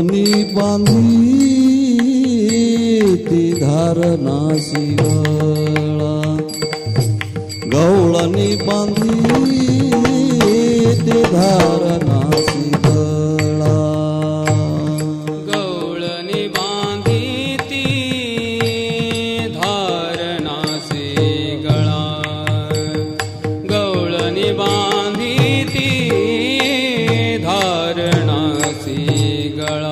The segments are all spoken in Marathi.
गवळणी बांधी ती धार नासी गळा गवळणी बांधी ती धार नासी गळा गवळणी बांधी ती धार नासी गळा गवळणी बांधी ती धार नासी गळा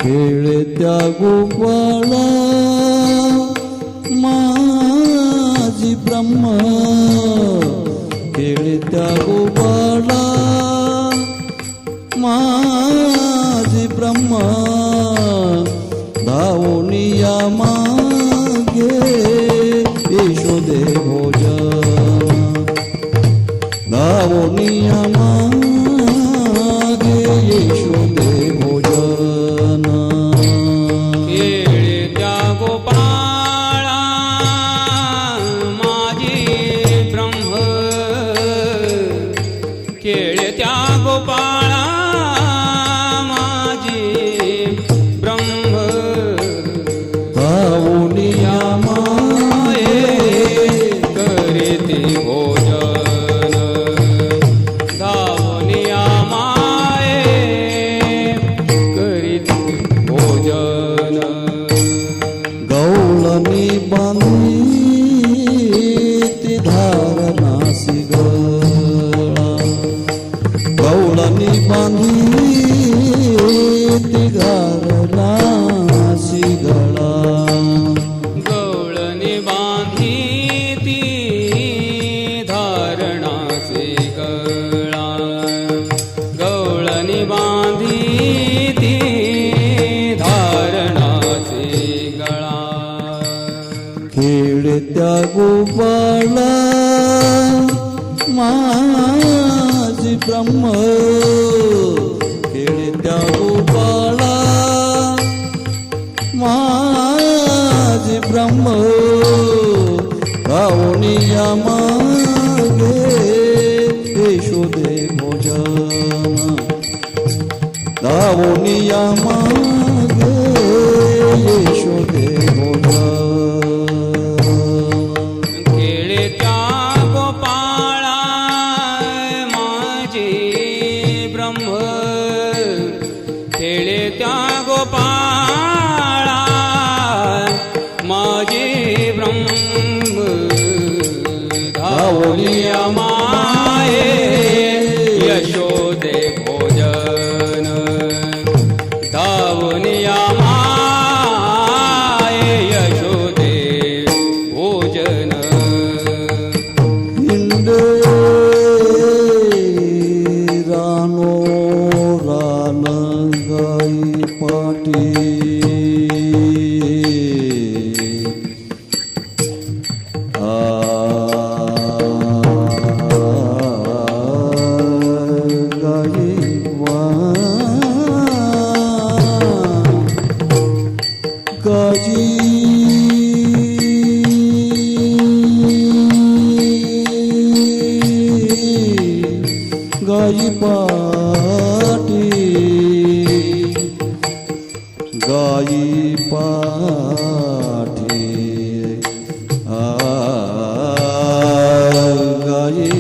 खेळे त्या गोपाळा माझी ब्रह्म खेळे त्या गोपाळा माझी ब्रह्म धावनिया मागे यशोदे भोजन धावनिया मागे यशोदे भोजन खेळे त्या गोपाळा माझी ब्रह्म खेळे त्या गोपाळा माझी ब्रह्म धावनिया माये करीती भोजन धावनिया माये करीती भोजन गवळणी बांधी ती धार नासी गळा गवळणी बांधी ती धार नासी गळा गवळणी बांधी ती धारणाचे गळा गवळणी बांधी ती धारणाचे गळा खेळ त्या गोपाळा माझी ब्रह्म खेळ त्या गोपाळा माझी ब्रह्म रावणिया मागे यशोदे भोजन रावणिया मागे यशोदे भोजन खेळे त्या गोपाळा माझी ब्रह्म खेळे त्या गोपाळा माझी ब्रह्म धावनिया माये यशोदे भोजन धावनिया माये यशोदे भोजन हिंडे रानो रान गाई पाटी गाई गाजी गाई पाटी गाई पाटी गाई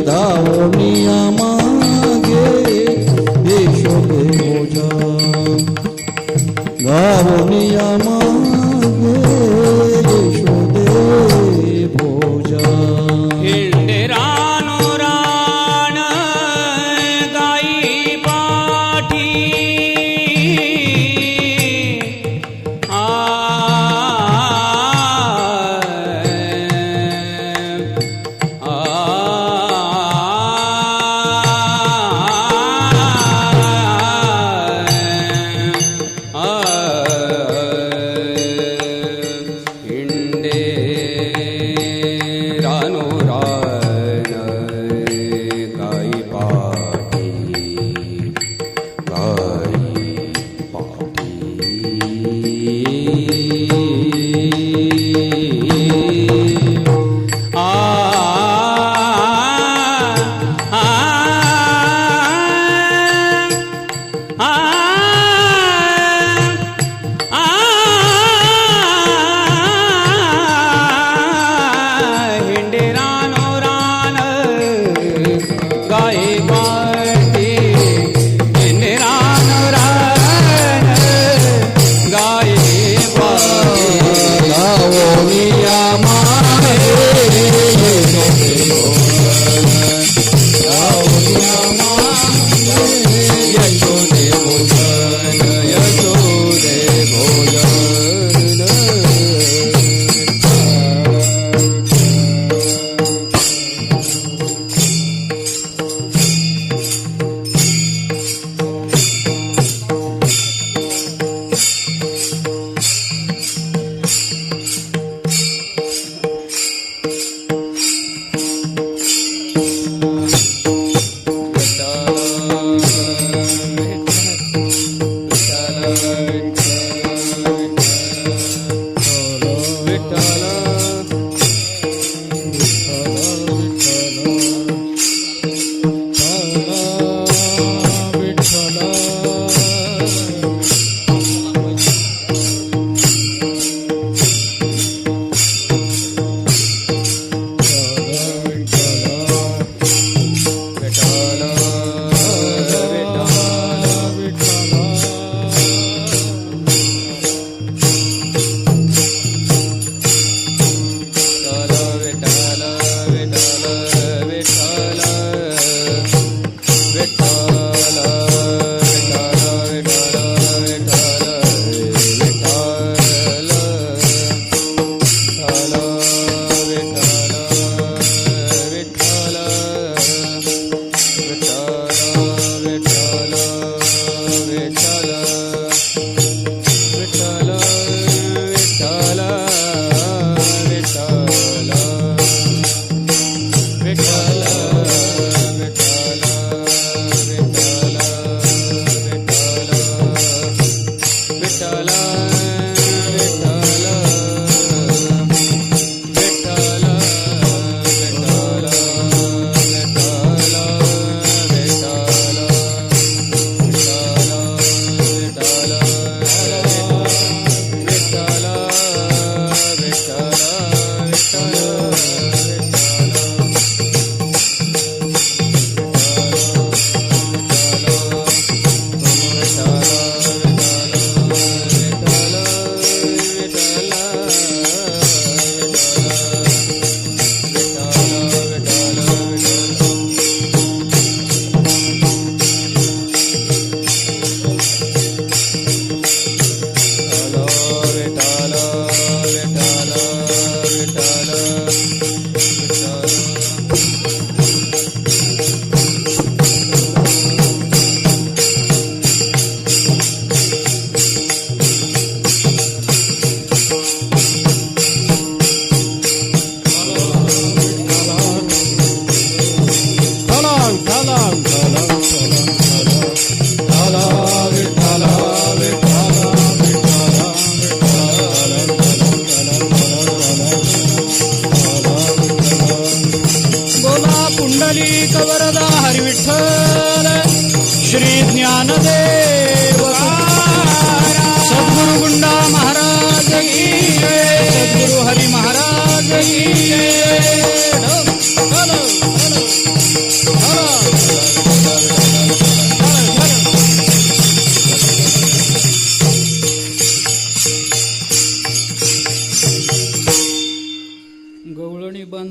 धाव गावनिया मागे यशोदे भोजा गावनिया मागे यशोदे भोजा हिंडेरानो राण गाई पाठी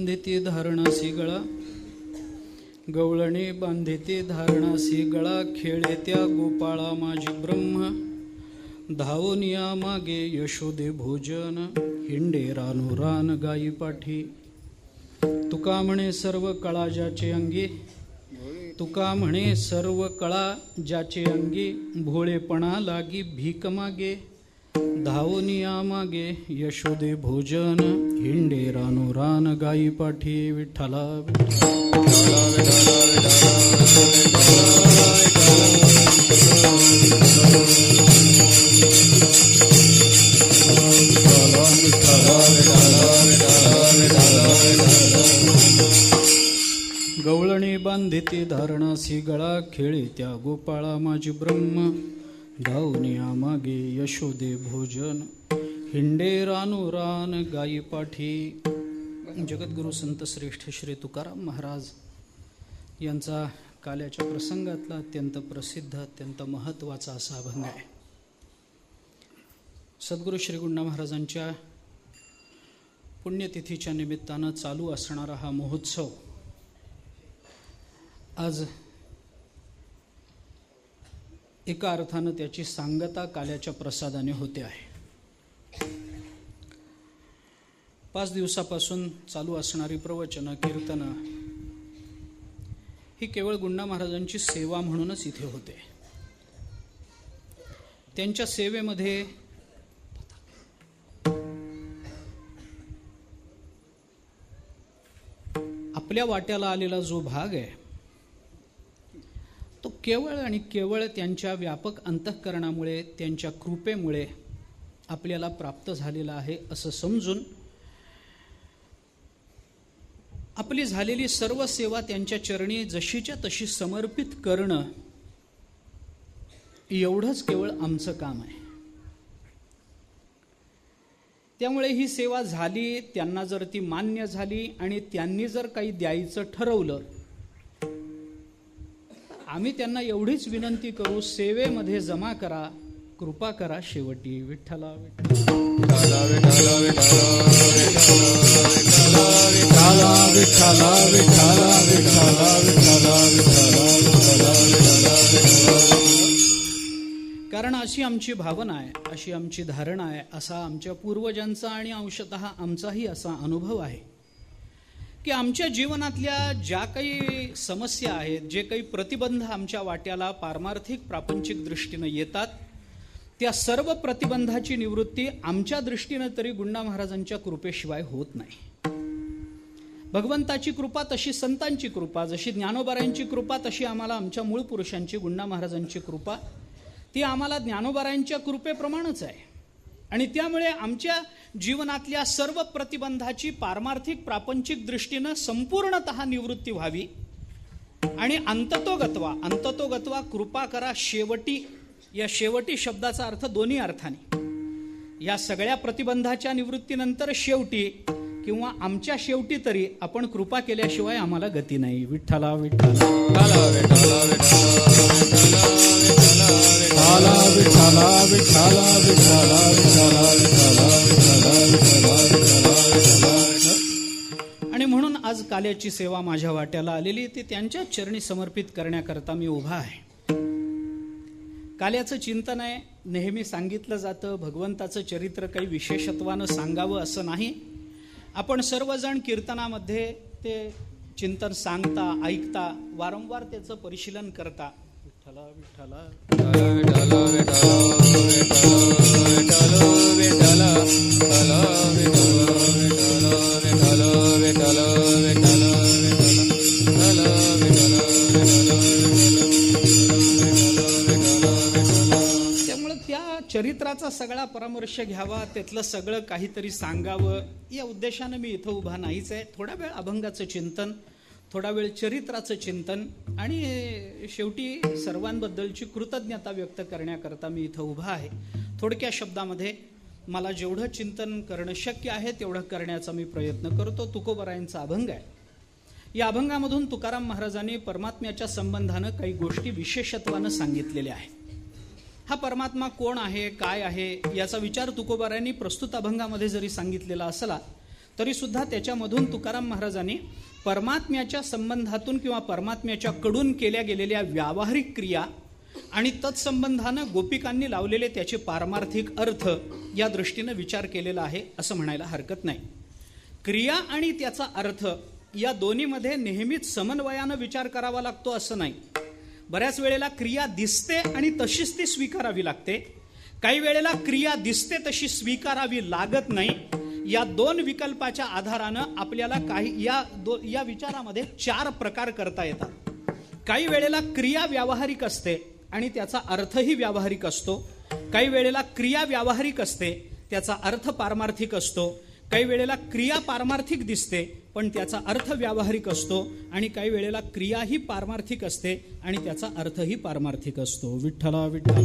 बांधिती धारणासी गळा, गवळणी बांधिती धारणासी गळा, खेळे त्या गोपाळा माझी ब्रह्म, धावून या मागे यशोदे भोजन, हिंडे रानोरान गायी पाठी, तुका म्हणे सर्व कळा ज्याचे अंगी, तुका म्हणे सर्व कळा ज्याचे अंगी, भोळेपणा लागी भीक मागे, धावून या मागे यशोदे भोजन, हिंडे रानोरान गायी पाठी, विठ्ठला गवळणी बांधिती धारणासी गळा, खेळी त्या गोपाळा माझी ब्रह्म, धावनिया मागे यशोदे भोजन, हिंडे रानोरान गायी पाठी. जगद्गुरु संत श्रेष्ठ श्री तुकाराम महाराज यांचा काल्याच्या प्रसंगातला अत्यंत प्रसिद्ध, अत्यंत महत्त्वाचा असा अभंग आहे. सद्गुरू श्री गुंडा महाराजांच्या पुण्यतिथीच्या निमित्तानं चालू असणारा हा महोत्सव आज एका अर्थानं त्याची सांगता काल्याच्या प्रसादाने होते आहे. 5 दिवसापासून चालू असणारी प्रवचनं, कीर्तनं ही केवळ गुंडा महाराजांची सेवा म्हणूनच इथे होते. त्यांच्या सेवेमध्ये आपल्या वाट्याला आलेला जो भाग आहे तो केवळ आणि केवळ त्यांच्या व्यापक अंतःकरणामुळे, त्यांच्या कृपेमुळे आपल्याला प्राप्त झालेला आहे असं समजून आपली झालेली सर्व सेवा त्यांच्या चरणी जशीच्या तशी समर्पित करणं एवढंच केवळ आमचं काम आहे. त्यामुळे ही सेवा झाली, त्यांना जर ती मान्य झाली आणि त्यांनी जर काही द्यायचं ठरवलं, आम्ही त्यांना एवढीच विनंती करू, सेवेमध्ये जमा करा, कृपा करा शेवटी. विठ्ठला कारण अशी आमची भावना आहे, अशी आमची धारणा आहे, असा आमच्या पूर्वजांचा आणि अंशतः आमचाही असा अनुभव आहे की आमच्या जीवनातल्या ज्या काही समस्या आहेत, जे काही प्रतिबंध आमच्या वाट्याला पारमार्थिक प्रापंचिक दृष्टीनं येतात, त्या सर्व प्रतिबंधाची निवृत्ती आमच्या दृष्टीनं तरी गुंडा महाराजांच्या कृपेशिवाय होत नाही. भगवंताची कृपा तशी संतांची कृपा, जशी ज्ञानोबारायांची कृपा तशी आम्हाला आमच्या मूळ पुरुषांची गुंडा महाराजांची कृपा, ती आम्हाला ज्ञानोबारायांच्या कृपेप्रमाणेच आहे. आणि त्यामुळे आमच्या जीवनातल्या सर्व प्रतिबंधाची पारमार्थिक प्रापंचिक दृष्टीनं संपूर्णतः निवृत्ती व्हावी आणि अंततोगत्वा कृपा करा शेवटी. या शेवटी शब्दाचा अर्थ दोन्ही अर्थाने, या सगळ्या प्रतिबंधाच्या निवृत्तीनंतर शेवटी किंवा आमच्या शेवटी तरी आपण कृपा केल्याशिवाय आम्हाला गती नाही. विठ्ठला विठ्ठला आणि म्हणून आज काल्याची सेवा माझ्या वाट्याला आलेली, ती त्यांच्या चरणी समर्पित करण्याकरता मी उभा आहे. काल्याचं चिंतन आहे. नेहमी सांगितलं जातं भगवंताचं चरित्र काही विशेषत्वानं सांगावं असं नाही. आपण सर्वजण कीर्तनामध्ये ते चिंतन सांगता, ऐकता, वारंवार त्याचं परिशीलन करता. विठ्ठला विठ्ठला त्यामुळे त्या चरित्राचा सगळा परामर्श घ्यावा, त्यातलं सगळं काहीतरी सांगावं या उद्देशानं मी इथं उभा नाहीच आहे. थोडा वेळ अभंगाचं चिंतन, थोडा वेळ चरित्राचं चिंतन आणि शेवटी सर्वांबद्दलची कृतज्ञता व्यक्त करण्याकरता मी इथं उभा आहे. थोडक्या शब्दामध्ये मला जेवढं चिंतन करणं शक्य आहे तेवढं करण्याचा मी प्रयत्न करतो. तुकोबारायांचा अभंग आहे. या अभंगामधून तुकाराम महाराजांनी परमात्म्याच्या संबंधानं काही गोष्टी विशेषत्वानं सांगितलेल्या आहेत. हा परमात्मा कोण आहे, काय आहे याचा विचार तुकोबारायांनी प्रस्तुत अभंगामध्ये जरी सांगितलेला असला तरी सुद्धा त्याच्यामधून तुकाराम महाराजांनी परमात्म्याच्या संबंधातून किंवा परमात्म्याच्या कडून केल्या गेलेल्या व्यावहारिक क्रिया आणि तत्संबंधानं गोपिकांनी लावलेले त्याचे पारमार्थिक अर्थ या दृष्टीनं विचार केलेला आहे असं म्हणायला हरकत नाही. क्रिया आणि त्याचा अर्थ या दोन्हीमध्ये नेहमीच समन्वयानं विचार करावा लागतो असं नाही. बऱ्याच वेळेला क्रिया दिसते आणि तशीच ती स्वीकारावी लागते, काही वेळेला क्रिया दिसते तशी स्वीकारावी लागत नाही. या दोन विकल्पाच्या आधारानं आपल्याला काही या विचारामध्ये 4 प्रकार करता येतात. काही वेळेला क्रिया व्यावहारिक असते आणि त्याचा अर्थही व्यावहारिक असतो, काही वेळेला क्रिया व्यावहारिक असते त्याचा अर्थ पारमार्थिक असतो, काही वेळेला क्रिया पारमार्थिक दिसते पण त्याचा अर्थ व्यावहारिक असतो, आणि काही वेळेला क्रियाही पारमार्थिक असते आणि त्याचा अर्थही पारमार्थिक असतो. विठ्ठला विठ्ठला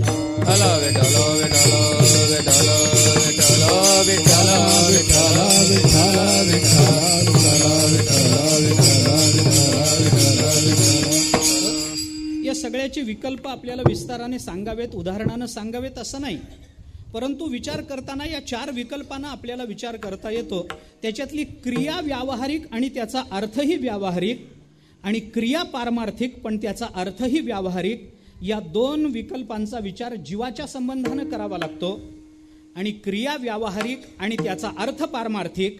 या सगळ्याचे विकल्प आपल्याला विस्ताराने सांगावेत, उदाहरणानं सांगावेत असं नाही, परंतु विचार करताना या 4 विकल्पांना आपल्याला विचार करता येतो. त्याच्यातली क्रिया व्यावहारिक आणि त्याचा अर्थही व्यावहारिक आणि क्रिया पारमार्थिक पण त्याचा अर्थही व्यावहारिक या 2 विकल्पांचा विचार जीवाच्या संबंधानं करावा लागतो. आणि क्रिया व्यावहारिक आणि त्याचा अर्थ पारमार्थिक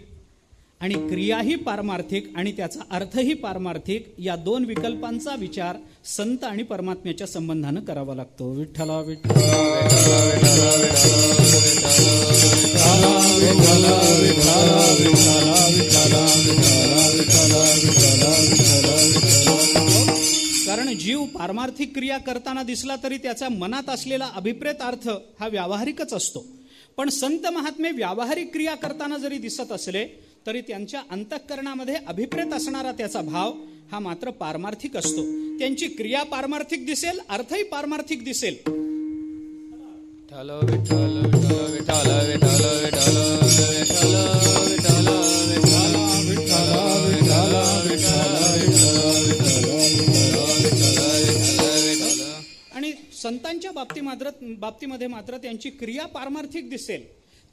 आणि क्रियाही पारमार्थिक आणि त्याचा अर्थही पारमार्थिक या 2 विकल्पांचा विचार संत आणि परमात्म्याच्या संबंधानं करावा लागतो. विठ्ठला कारण जीव पारमार्थिक क्रिया करताना दिसला तरी त्याच्या मनात असलेला अभिप्रेत अर्थ हा व्यावहारिकच असतो. पण संत महात्मे व्यावहारिक क्रिया करताना जरी दिसत असले तरी त्यांच्या अंतःकरणामध्ये अभिप्रेत असणारा त्याचा भाव हा मात्र पारमार्थिक असतो. त्यांची क्रिया पारमार्थिक दिसेल, अर्थही पारमार्थिक दिसेल. आणि संतांच्या बाबतीमध्ये मात्र त्यांची क्रिया पारमार्थिक दिसेल,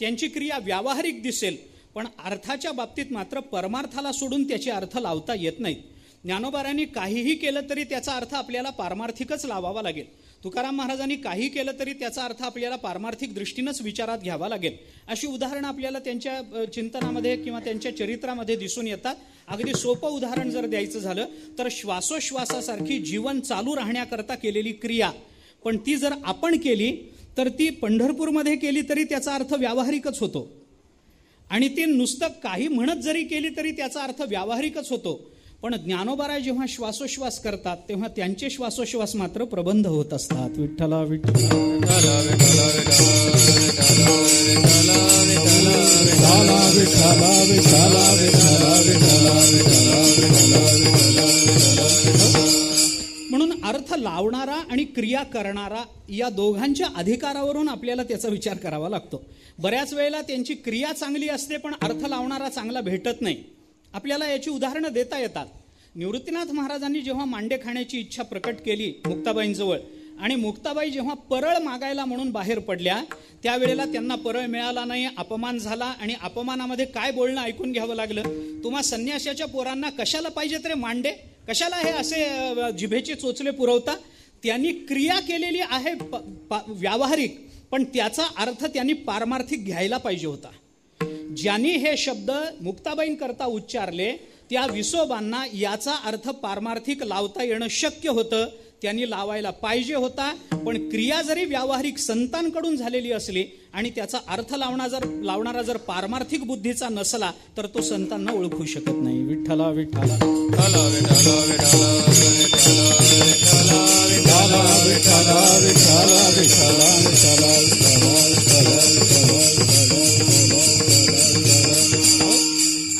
त्यांची क्रिया व्यावहारिक दिसेल, पण अर्थाच्या बाबतीत मात्र परमार्थाला सोडून त्याचे अर्थ लावता येत नाहीत. ज्ञानोबारांनी काहीही केलं तरी त्याचा अर्थ आपल्याला पारमार्थिकच लावावा लागेल. तुकाराम महाराजांनी काही केलं तरी त्याचा अर्थ आपल्याला पारमार्थिक दृष्टीनंच विचारात घ्यावा लागेल. अशी उदाहरणं आपल्याला त्यांच्या चिंतनामध्ये किंवा त्यांच्या चरित्रामध्ये दिसून येतात. अगदी सोपं उदाहरण जर द्यायचं झालं तर श्वासोश्वासासारखी जीवन चालू राहण्याकरता केलेली क्रिया, पण ती जर आपण केली तर ती पंढरपूरमध्ये केली तरी त्याचा अर्थ व्यावहारिकच होतो, आणि ती नुसतं काही म्हणत जरी केली तरी त्याचा अर्थ व्यावहारिकच होतो. पण ज्ञानोबाराय जेव्हा श्वासोश्वास करतात तेव्हा त्यांचे श्वासोश्वास मात्र प्रबंध होत असतात. विठ्ठला म्हणून अर्थ लावणारा आणि क्रिया करणारा या दोघांच्या अधिकारावरून आपल्याला त्याचा विचार करावा लागतो. बऱ्याच वेळेला त्यांची क्रिया चांगली असते पण अर्थ लावणारा चांगला भेटत नाही. आपल्याला याची उदाहरणं देता येतात. निवृत्तीनाथ महाराजांनी जेव्हा मांडे खाण्याची इच्छा प्रकट केली मुक्ताबाईंजवळ, आणि मुक्ताबाई जेव्हा परळ मागायला म्हणून बाहेर पडल्या त्यावेळेला त्यांना परळ मिळाला नाही, अपमान झाला, आणि अपमानामध्ये काय बोलणं ऐकून घ्यावं लागलं. तुम्हा संन्याशाच्या पोरांना कशाला पाहिजेत रे मांडे, कशाला हे असे जिभेचे चोचले पुरवता. त्यांनी क्रिया केलेली आहे व्यावहारिक, पण त्याचा अर्थ त्यांनी पारमार्थिक घ्यायला पाहिजे होता. ज्यांनी हे शब्द मुक्ताबाईंकरता उच्चारले त्या विसोबांना याचा अर्थ पारमार्थिक लावता येणं शक्य होतं, त्यांनी लावायला पाहिजे होता. पण क्रिया जरी व्यावहारिक संतांकडून झालेली असली आणि त्याचा अर्थ लावणारा जर पारमार्थिक बुद्धीचा नसला तर तो संतांना ओळखू शकत नाही. विठ्ठला विठ्ठला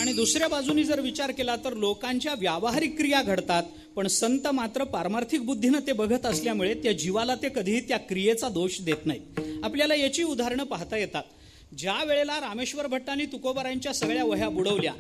आणि दुसऱ्या बाजूनी जर विचार केला तर लोकांच्या व्यावहारिक क्रिया घडतात, पण संत मात्र पारमार्थिक बुद्धीनं ते बघत असल्यामुळे त्या जीवाला ते कधीही त्या क्रियेचा दोष देत नाहीत. आपल्याला याची उदाहरणं पाहता येतात. ज्या वेळेला रामेश्वर भट्टांनी तुकोबारायांच्या सगळ्या वह्या बुडवल्या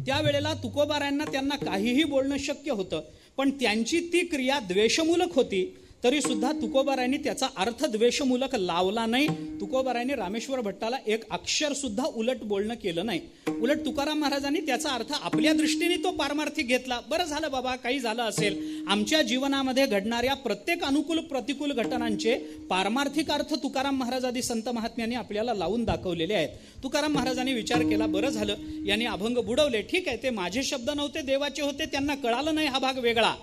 त्यावेळेला तुकोबारायांना त्यांना काहीही बोलणं शक्य होतं, पण त्यांची ती क्रिया द्वेषमूलक होती. तरी सुद्धा तुकोबारायांनी त्याचा अर्थ द्वेषमूलक लावला नाही. तुकोबारायांनी रामेश्वर भट्टाला एक अक्षर सुद्धा उलट बोलणं केलं नाही. उलट तुकाराम महाराजांनी त्याचा अर्थ आपल्या दृष्टीने तो पारमार्थिक घेतला. बरं झालं बाबा, काही झालं असेल. आमच्या जीवनामध्ये घडणाऱ्या प्रत्येक अनुकूल प्रतिकूल घटनांचे पारमार्थिक अर्थ तुकाराम महाराजादी संत महात्म्यांनी आपल्याला लावून दाखवलेले आहेत. तुकाराम महाराजांनी विचार केला, बरं झालं यांनी अभंग बुडवले, ठीक आहे, ते माझे शब्द नव्हते, देवाचे होते, त्यांना कळालं नाही, हा भाग वेगळा.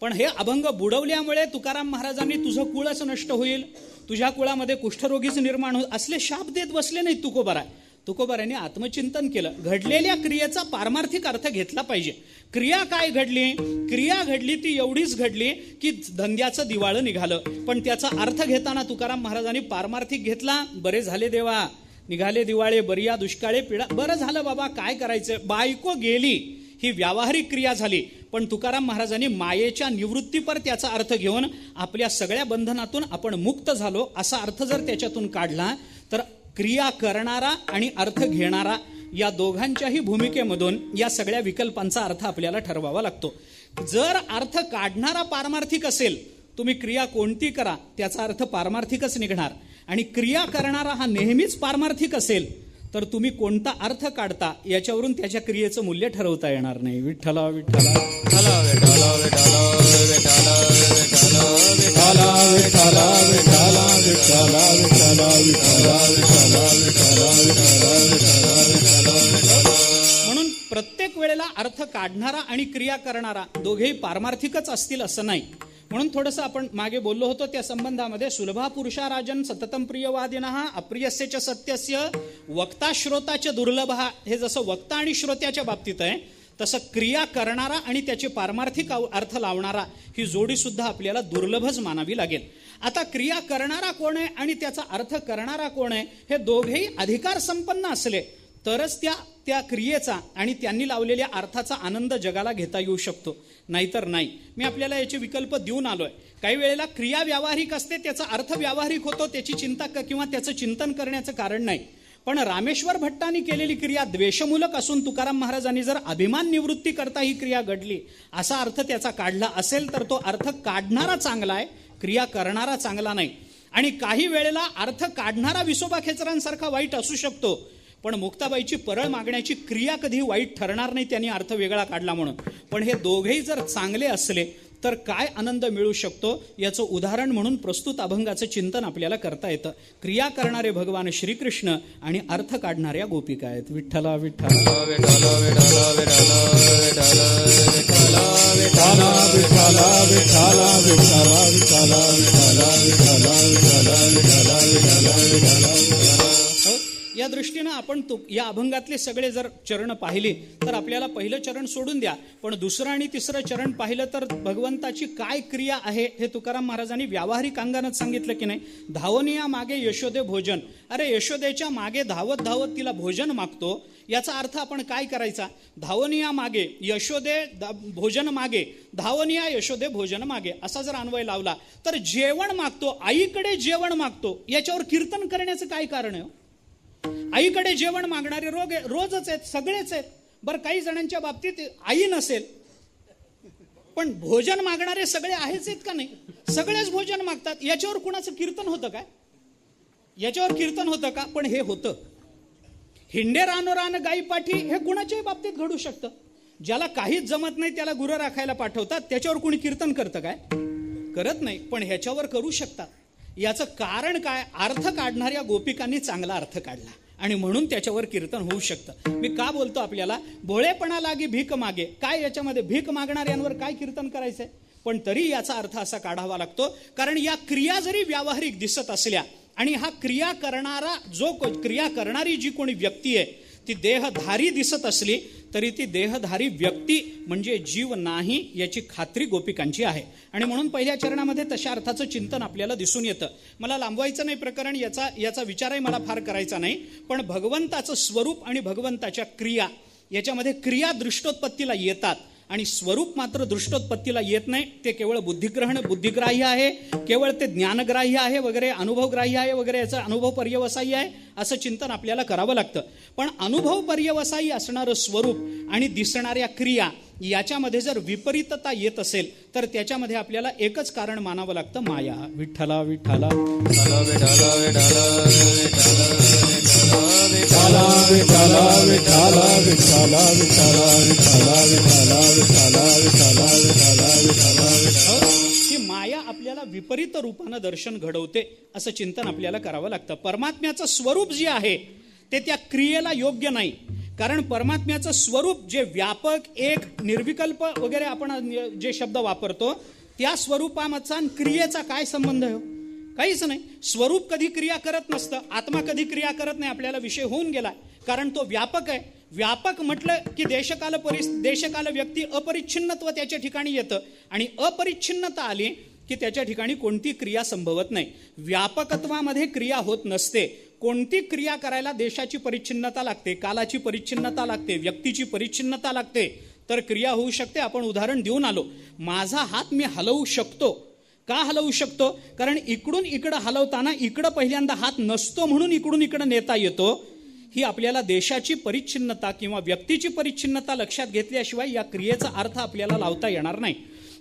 पण हे अभंग बुडवल्यामुळे तुकाराम महाराजांनी तुझं कुळच नष्ट होईल, तुझ्या कुळामध्ये कुष्ठरोगीच निर्माण होईल, असले शाप देत बसले नाहीत तुकोबाराय. तुकोबारायांनी आत्मचिंतन केलं. घडलेल्या क्रियेचा पारमार्थिक अर्थ घेतला पाहिजे. क्रिया काय घडली? क्रिया घडली ती एवढीच घडली की धंद्याचं दिवाळं निघालं. पण त्याचा अर्थ घेताना तुकाराम महाराजांनी पारमार्थिक घेतला. बरे झाले देवा, निघाले दिवाळे, बरिया दुष्काळे पिढा. बरं झालं बाबा, काय करायचं, बायको गेली, ही व्यावहारिक क्रिया झाली. पण तुकाराम महाराजांनी मायेच्या निवृत्तीपर त्याचा अर्थ घेऊन आपल्या सगळ्या बंधनातून आपण मुक्त झालो असा अर्थ जर त्याच्यातून काढला तर क्रिया करणारा आणि अर्थ घेणारा या दोघांच्याही भूमिकेमधून या सगळ्या विकल्पांचा अर्थ आपल्याला ठरवावा लागतो. जर अर्थ काढणारा पारमार्थिक असेल, तुम्ही क्रिया कोणती करा त्याचा अर्थ पारमार्थिकच निघणार. आणि क्रिया करणारा हा नेहमीच पारमार्थिक असेल तर तुम्ही कोणता अर्थ काढता याच्यावरून त्याच्या क्रियेचं मूल्य ठरवता येणार नाही. विठ्ठला विठ्ठला विठ्ठला विठ्ठला विठ्ठला विठ्ठला विठ्ठला विठ्ठला विठ्ठला विठ्ठला विठ्ठला विठ्ठला विठ्ठला विठ्ठला. म्हणून प्रत्येक वेळेला अर्थ काढणारा आणि क्रिया करणारा दोघेही पारमार्थिकच असतील असं नाही. म्हणून थोडंसं आपण मागे बोललो होतो त्या संबंधामध्ये सुलभा पुरुषा राजन सततम प्रियवादिनः अप्रियस्य च सत्यस्य वक्ता श्रोताच दुर्लभ. हे जसं वक्ता आणि श्रोत्याच्या बाबतीत आहे तसं क्रिया करणारा आणि त्याचे पारमार्थिक अर्थ लावणारा ही जोडी सुद्धा आपल्याला दुर्लभच मानावी लागेल. आता क्रिया करणारा कोण आहे आणि त्याचा अर्थ करणारा कोण आहे हे दोघेही अधिकार संपन्न असले तरच त्या क्रियेचा आणि त्यांनी लावलेल्या अर्थाचा आनंद जगाला घेता येऊ शकतो, नाहीतर नाही. मी आपल्याला याचे विकल्प देऊन आलोय. काही वेळेला क्रिया व्यावहारिक असते, त्याचा अर्थ व्यावहारिक होतो, त्याची चिंता किंवा त्याचं चिंतन करण्याचं कारण नाही. पण रामेश्वर भट्टांनी केलेली क्रिया द्वेषमूलक असून तुकाराम महाराजांनी जर अभिमान निवृत्ती करता ही क्रिया घडली असा अर्थ त्याचा काढला असेल तर तो अर्थ काढणारा चांगला आहे, क्रिया करणारा चांगला नाही. आणि काही वेळेला अर्थ काढणारा विसोबा खेचरांसारखा वाईट असू शकतो, पण मुक्ताबाईची परळ मागण्याची क्रिया कधी वाईट ठरणार नाही त्यांनी अर्थ वेगळा काढला म्हणून. पण हे दोघेही जर चांगले असले तर काय आनंद मिळू शकतो याचं उदाहरण म्हणून प्रस्तुत अभंगाचं चिंतन आपल्याला करता येतं. क्रिया करणारे भगवान श्रीकृष्ण आणि अर्थ काढणाऱ्या गोपिका आहेत. विठ्ठला विठ्ठला विठ्ठला विठ्ठला विठ्ठला विठ्ठला विठ्ठला विठ्ठला विठ्ठला विठ्ठला विठ्ठला विठ्ठला विठ्ठला विठ्ठला विठ्ठला विठ्ठला विठ्ठला विठ्ठला. या दृष्टीनं आपण या अभंगातले सगळे जर चरण पाहिले तर आपल्याला पहिलं चरण सोडून द्या, पण दुसरं आणि तिसरं चरण पाहिलं तर भगवंताची काय क्रिया आहे हे तुकाराम महाराजांनी व्यावहारिक अंगानंच सांगितलं की नाही. धावनिया मागे यशोदे भोजन. अरे यशोदेच्या मागे धावत धावत तिला भोजन मागतो, याचा अर्थ आपण काय करायचा? धावनिया मागे यशोदे भोजन मागे, धावनिया यशोदे भोजन मागे असा जर अन्वय लावला तर जेवण मागतो, आईकडे जेवण मागतो, याच्यावर कीर्तन करण्याचं काय कारण आहे? आईकडे जेवण मागणारे रोजच आहेत, सगळेच आहेत. बरं, काही जणांच्या बाबतीत आई नसेल पण भोजन मागणारे सगळे आहेच आहेत का नाही? सगळेच भोजन मागतात. याच्यावर कुणाचं कीर्तन होतं काय? याच्यावर कीर्तन होतं का? पण हे होतं. हिंडे रानो रान गाई पाठी हे कुणाच्याही बाबतीत घडू शकतं. ज्याला काहीच जमत नाही त्याला गुरं राखायला पाठवतात, त्याच्यावर कुणी कीर्तन करतं काय? करत नाही, पण ह्याच्यावर करू शकतात. याचं कारण काय? अर्थ काढणाऱ्या गोपिकांनी चांगला अर्थ काढला आणि म्हणून त्याच्यावर कीर्तन होऊ शकतं. मी का बोलतो आपल्याला भोळेपणा लागी भीक मागे, काय याच्यामध्ये भीक मागणाऱ्यांवर काय कीर्तन करायचंय? पण तरी याचा अर्थ असा काढावा लागतो, कारण या क्रिया जरी व्यावहारिक दिसत असल्या आणि हा क्रिया करणारी जी कोणी व्यक्ती आहे ती देहधारी दिसत असली तरी ती देहधारी व्यक्ती म्हणजे जीव नाही याची खात्री गोपिकांची आहे. आणि म्हणून पहिल्या चरणामध्ये तशा अर्थाचं चिंतन आपल्याला दिसून येतं. मला लांबवायचं नाही प्रकरण, याचा विचारही मला फार करायचा नाही. पण भगवंताचं स्वरूप आणि भगवंताच्या क्रिया याच्यामध्ये क्रिया दृष्टोत्पत्तीला येतात आणि स्वरूप मात्र दृष्टोत्पत्तीला येत नाही. ते केवळ बुद्धिग्राह्य आहे, केवळ ते ज्ञानग्राह्य आहे वगैरे, अनुभवग्राह्य आहे वगैरे, याचा अनुभव पर्यवसायी आहे असं चिंतन आपल्याला करावं लागतं. पण अनुभव पर्यवसायी असणारं स्वरूप आणि दिसणाऱ्या क्रिया याच्यामध्ये जर विपरीतता येत असेल तर त्याच्यामध्ये आपल्याला एकच कारण मानावं लागतं, माया. विठ्ठला विठ्ठला विठ्ठला विठ्ठला विठ्ठला विठ्ठला विठ्ठला विठ्ठला विठ्ठला विठ्ठला विठ्ठला विठ्ठला विठ्ठला विठ्ठला विठ्ठला विठ्ठला विठ्ठला. ही माया आपल्याला विपरीत रूपानं दर्शन घडवते असं चिंतन आपल्याला करावं लागतं. परमात्म्याचं स्वरूप जे आहे ते त्या क्रियेला योग्य नाही. कारण परमात्म्याचं स्वरूप जे व्यापक, एक, निर्विकल्प वगैरे आपण जे शब्द वापरतो त्या स्वरूपाचा क्रियेचा काय संबंध आहे? काहीच नाही. स्वरूप कधी क्रिया करत नसतं, आत्मा कधी क्रिया करत नाही, आपल्याला विषय होऊन गेला. कारण तो व्यापक आहे. व्यापक म्हटलं की देशकाल व्यक्ती अपरिच्छिन्नत्व त्याच्या ठिकाणी येतं आणि अपरिच्छिन्नता आली की त्याच्या ठिकाणी कोणती क्रिया संभवत नाही. व्यापकत्वामध्ये क्रिया होत नसते. कोणती क्रिया करायला देशाची परिच्छिन्नता लागते, कालाची परिच्छिन्नता लागते, व्यक्तीची परिच्छिन्नता लागते, तर क्रिया होऊ शकते. आपण उदाहरण देऊन आलो. माझा हात मी हलवू शकतो. का हलवू शकतो? कारण इकडून इकडं हलवताना इकडं पहिल्यांदा हात नसतो म्हणून इकडून इकडं नेता येतो. ही आपल्याला देशाची परिच्छिन्नता किंवा व्यक्तीची परिच्छिन्नता लक्षात घेतल्याशिवाय या क्रियेचा अर्थ आपल्याला लावता येणार नाही.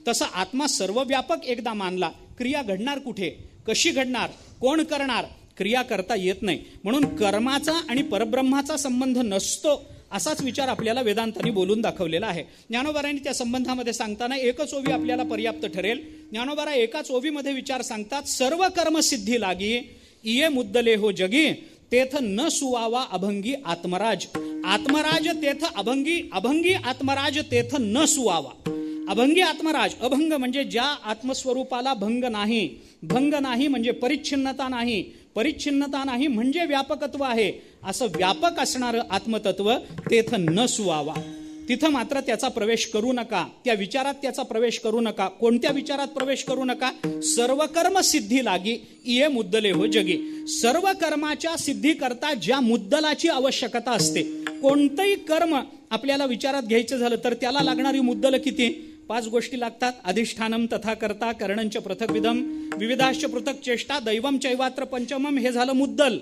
तसं आत्मा सर्वव्यापक एकदा मानला, क्रिया घडणार कुठे, कशी घडणार, कोण करणार, क्रिया करता येत नाही. म्हणून कर्माचा आणि परब्रह्माचा संबंध नसतो असाच विचार आपल्याला वेदांतांनी बोलून दाखवलेला आहे. ज्ञानोबारांनी त्या संबंधामध्ये सांगताना एकच ओवी आपल्याला पर्याप्त ठरेल. ज्ञानोबारा एकाच ओवीमध्ये विचार सांगतात, सर्व कर्मसिद्धी लागी इये मुद्दले हो जगी, तेथ न सुवावा अभंगी आत्मराज. आत्मराज तेथ अभंगी, अभंगी आत्मराज तेथ न सुवावा. अभंगी आत्मराज, अभंग म्हणजे ज्या आत्मस्वरूपाला भंग नाही, भंग नाही म्हणजे परिच्छिन्नता नाही, परिच्छिन्नता नाही म्हणजे व्यापकत्व आहे, असं व्यापक असणारं आत्मतत्व तेथ न सुवावा. तिथं मात्र त्याचा प्रवेश करू नका, त्या विचारात त्याचा प्रवेश करू नका. कोणत्या विचारात प्रवेश करू नका? सर्व कर्म सिद्धी लागी इये मुद्दले हो जगी. सर्व कर्माच्या सिद्धी करता ज्या मुद्दलाची आवश्यकता असते, कोणतंही कर्म आपल्याला विचारात घ्यायचं झालं तर त्याला लागणारी मुद्दल किती? 5 गोष्टी लागतात. अधिष्ठानम तथा कर्ता, करणंच पृथक विधम, विविधाश्च पृथक चेष्टा, दैवम चैवात्र पंचमम. हे झालं मुद्दल.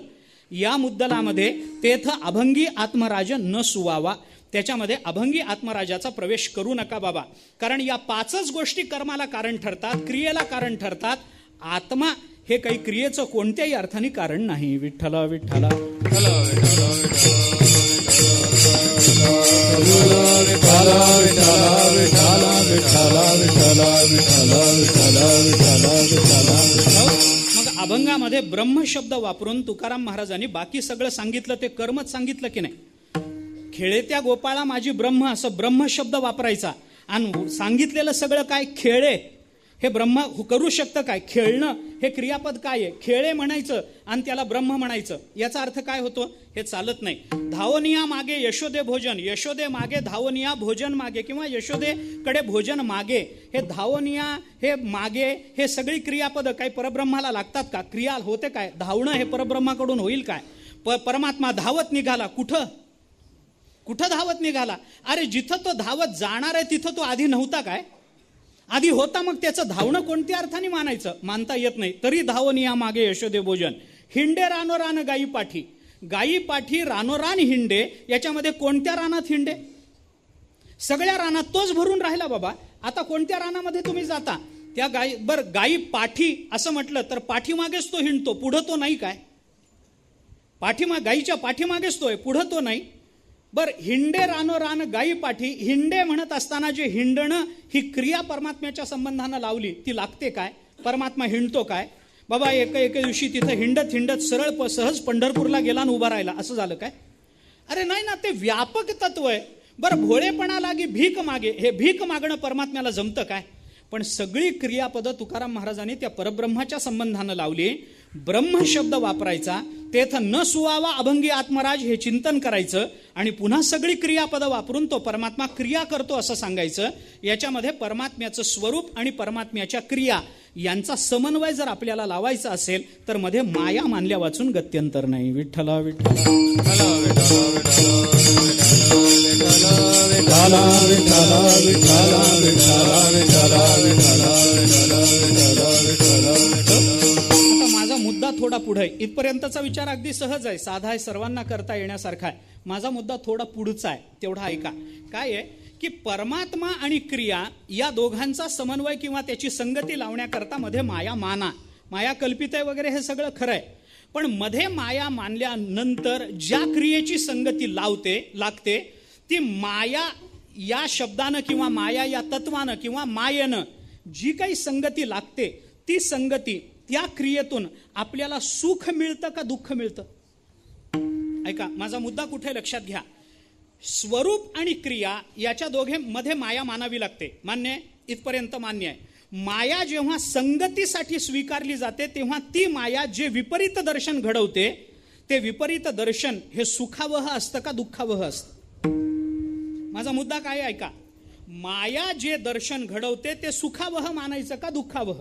या मुद्दलामध्ये तेथ अभंगी आत्मराज न सुवावा, त्याच्यामध्ये अभंगी आत्मराजाचा प्रवेश करू नका बाबा. कारण या 5च गोष्टी कर्माला कारण ठरतात, क्रियेला कारण ठरतात. आत्मा हे काही क्रियेचं कोणत्याही अर्थाने कारण नाही. विठ्ठला विठ्ठला विठ्ठला विठ्ठला विठ्ठला विठ्ठला विठ्ठला विठ्ठला विठ्ठला विठ्ठला विठ्ठला विठ्ठला विठ्ठला. मग अभंगामध्ये ब्रह्म शब्द वापरून तुकाराम महाराजांनी बाकी सगळं सांगितलं, ते कर्मच सांगितलं की नाही? खेळेत्या गोपाळा माझी ब्रह्म, असं ब्रह्म शब्द वापरायचा. आणि सांगितलेलं सगळं काय? खेळे. हे ब्रह्म करू शकतं काय? खेळणं हे क्रियापद काय आहे? खेळे म्हणायचं आणि त्याला ब्रह्म म्हणायचं, याचा अर्थ काय होतो? हे चालत नाही. धावनिया मागे यशोदे भोजन, यशोदे मागे धावनिया भोजन मागे, किंवा यशोदेकडे भोजन मागे. हे धावनिया, हे मागे, हे सगळी क्रियापद काही परब्रह्माला लागतात का? क्रिया होते काय? धावणं हे परब्रह्माकडून होईल काय? परमात्मा धावत निघाला, कुठं कुठं धावत निघाला? अरे जिथं तो धावत जाणार आहे तिथं तो आधी नव्हता काय? आधी होता. मग त्याचं धावणं कोणत्या अर्थाने मानायचं? मानता येत नाही. तरी धावनिया मागे यशोदे भोजन, हिंडे रानोरान गायी पाठी, गायी पाठी रानोरान हिंडे. याच्यामध्ये कोणत्या रानात हिंडे? सगळ्या रानात तोच भरून राहिला बाबा. आता कोणत्या रानामध्ये तुम्ही जाता? त्या गायी पाठी असं म्हटलं तर पाठीमागेच तो हिंडतो, पुढं तो नाही काय? गायीच्या पाठीमागेच तोय, पुढं तो नाही. हिंडे रानोरान गायी पाठी. हिंडे म्हणत असताना जे हिंडणं ही क्रिया परमात्म्याच्या संबंधानं लावली, ती लागते काय? परमात्मा हिंडतो काय? बाबा एके दिवशी तिथं हिंडत हिंडत सरळ सहज पंढरपूरला गेला आणि उभा राहिला, असं झालं काय? अरे नाही ना, ते व्यापक तत्व आहे. भोळेपणा लागी भीक मागे, हे भीक मागणं परमात्म्याला जमतं काय? पण सगळी क्रियापद तुकाराम महाराजांनी त्या परब्रह्माच्या संबंधानं लावली. ब्रह्म शब्द वापरायचा, तेथ न सुवावा अभंगी आत्मराज हे चिंतन करायचं आणि पुन्हा सगळी क्रियापद वापरून तो परमात्मा क्रिया करतो असं सांगायचं. याच्यामध्ये परमात्म्याचं स्वरूप आणि परमात्म्याच्या क्रिया यांचा समन्वय जर आपल्याला लावायचा असेल तर मध्ये माया मानल्या वाचून गत्यंतर नाही. विठ्ठला विठ्ठला विठ्ठला विठ्ठला विठ्ठला विठ्ठला विठ्ठला विठ्ठला विठ्ठला विठ्ठला विठ्ठला विठ्ठला. आता माझा मुद्दा थोडा पुढे आहे. इथपर्यंतचा विचार अगदी सहज आहे, साधा आहे, सर्वांना करता येण्यासारखा आहे. माझा मुद्दा थोडा पुढचा आहे, तेवढा ऐका. काय आहे की परमात्मा आणि क्रिया या दोघांचा समन्वय किंवा त्याची संगती लावण्याकरता मध्ये माया माना. माया कल्पित आहे वगैरे हे सगळं खरं आहे, पण मध्ये माया मानल्यानंतर ज्या क्रियेची संगती लागते ती माया या शब्दानं किंवा माया या तत्वानं किंवा मायेनं जी काही संगती लागते ती संगती त्या क्रियेतून आपल्याला सुख मिळतं का दुःख मिळतं? ऐका, माझा मुद्दा कुठे लक्षात घ्या. स्वरूप आणि क्रिया याच्या दोघे मध्ये माया मानावी लागते, मान्य आहे? इथपर्यंत मान्य आहे. माया जेव्हा संगतीसाठी स्वीकारली जाते तेव्हा ती माया जे विपरीत दर्शन घडवते ते विपरीत दर्शन हे सुखावह असतं का दुःखावह असतं? माझा मुद्दा काय आहे ऐका. माया जे दर्शन घडवते ते सुखावह मानायचं का दुःखावह?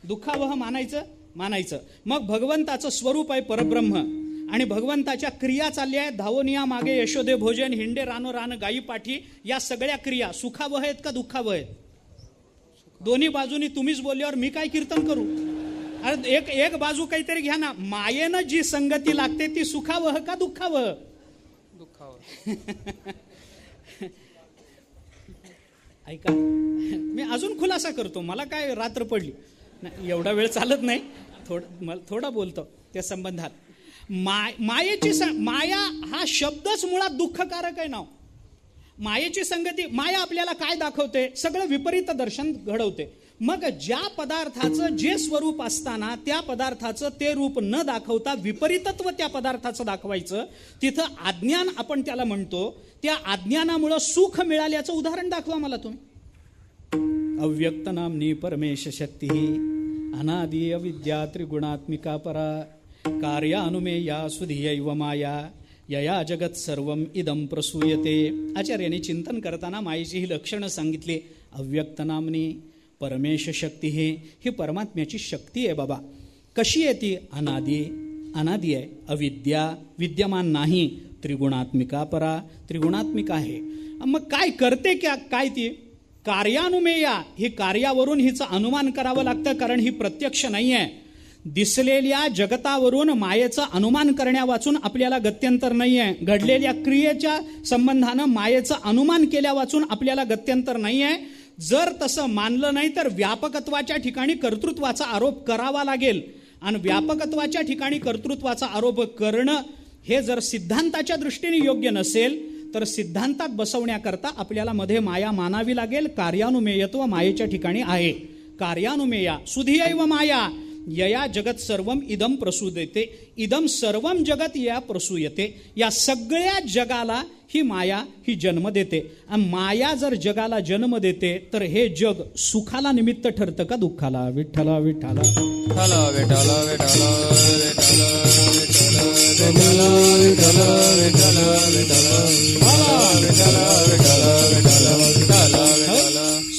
दुःखावह मानायचं. मग भगवंताचं स्वरूप आहे परब्रह्म आणि भगवंताच्या क्रिया चालल्या आहेत, धावनिया मागे यशोदे भोजन, हिंडे रानो रान गायी पाठी, या सगळ्या क्रिया सुखावह आहेत का दुःखावह आहेत? दोन्ही बाजूनी तुम्हीच बोलल्यावर मी काय कीर्तन करू? अरे एक बाजू काहीतरी घ्या ना. मायेनं जी संगती लागते ती सुखावह का दुःखावह? दुःखावर. ऐका, मी अजून खुलासा करतो, मला काय रात्र पडली नाही, एवढा वेळ चालत नाही, थोडा बोलतो त्या संबंधात. माया हा शब्दच मुळात दुःखकारक आहे ना. मायेची संगती, माया आपल्याला काय दाखवते? सगळं विपरीत दर्शन घडवते. मग ज्या पदार्थाचं जे स्वरूप असताना त्या पदार्थाचं ते रूप न दाखवता विपरीतत्व त्या पदार्थाचं दाखवायचं, तिथं अज्ञान आपण त्याला म्हणतो. त्या अज्ञानामुळं सुख मिळाल्याचं उदाहरण दाखवा मला तुम्ही. अव्यक्त नामनी परमेश शक्ती अनादि अविद्या त्रिगुणात्मिका परा कार्यानुमेया सुधियैव माया यया जगत सर्वम इदम प्रसूयते. आचार्याने चिंतन करताना मायेची ही लक्षणं सांगितली. अव्यक्त नामनी परमेश शक्ती ही परमात्म्याची शक्ती आहे बाबा. कशी आहे ती? अनादी आहे. अविद्या विद्यमान नाही. त्रिगुणात्मिका परा त्रिगुणात्मिका आहे. मग काय करते काय ती? कार्यानुमेया, ही कार्यावरून हिचं अनुमान करावं लागतं, कारण ही प्रत्यक्ष नाही आहे. दिसलेल्या जगतावरून मायेचं अनुमान करण्या वाचून आपल्याला गत्यंतर नाही आहे. घडलेल्या क्रियेच्या संबंधानं मायेचं अनुमान केल्या वाचून आपल्याला गत्यंतर नाही आहे. जर तसं मानलं नाही तर व्यापकत्वाच्या ठिकाणी कर्तृत्वाचा आरोप करावा लागेल. आणि व्यापकत्वाच्या ठिकाणी कर्तृत्वाचा आरोप करणं हे जर सिद्धांताच्या दृष्टीने योग्य नसेल तर सिद्धांतात बसवण्याकरता आपल्याला मध्ये माया मानावी लागेल. कार्यानुमेयत्व मायेच्या ठिकाणी आहे. कार्यानुमेया सुधियैव माया यया जगत सर्वम इदम प्रसूयते. इदम सर्वम जगत या प्रसूयते. या सगळ्या जगाला ही माया ही जन्म देते. आणि माया जर जगाला जन्म देते तर हे जग सुखाला निमित्त ठरतं का दुःखाला? विठ्ठला विठ्ठला विठ्ठला विठ्ठला विठ्ठला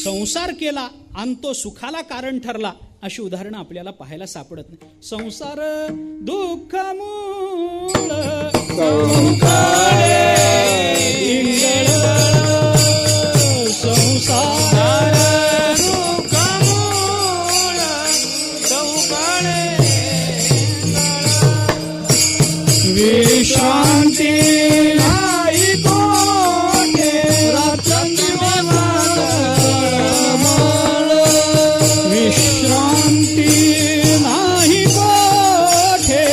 संसार केला आणि तो सुखाला कारण ठरला अशी उदाहरणं आपल्याला पाहायला सापडत नाही. संसार दुःख मूळ संसार विश्रांती नाही कोठे विश्रांती नाही कोठे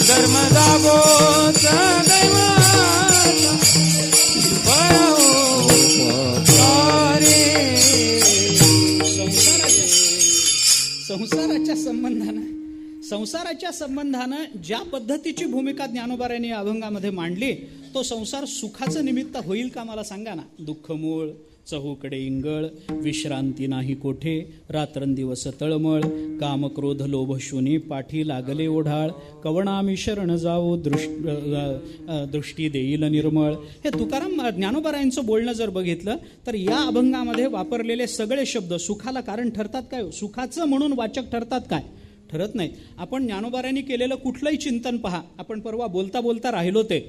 धर्म जागोच दैवाचा परोपकारी. संसाराच्या संबंधानं ज्या पद्धतीची भूमिका ज्ञानोबारायांनी या अभंगामध्ये मांडली, तो संसार सुखाचं निमित्त होईल का मला सांगा ना. दुःख मूळ चहूकडे इंगळ, विश्रांती नाही कोठे, रात्रंदिवस तळमळ, काम क्रोध लोभ शूनी, पाठी लागले ओढाळ, कवणामी शरण जाऊ, दृष्टी देईल निर्मळ. हे तुकाराम ज्ञानोबारायांचं बोलणं जर बघितलं तर या अभंगामध्ये वापरलेले सगळे शब्द सुखाला कारण ठरतात काय? सुखाचं म्हणून वाचक ठरतात काय? ठरत नाहीत. आपण ज्ञानोबारायांनी केलेलं कुठलंही चिंतन पहा. आपण परवा बोलता बोलता राहिलो ते,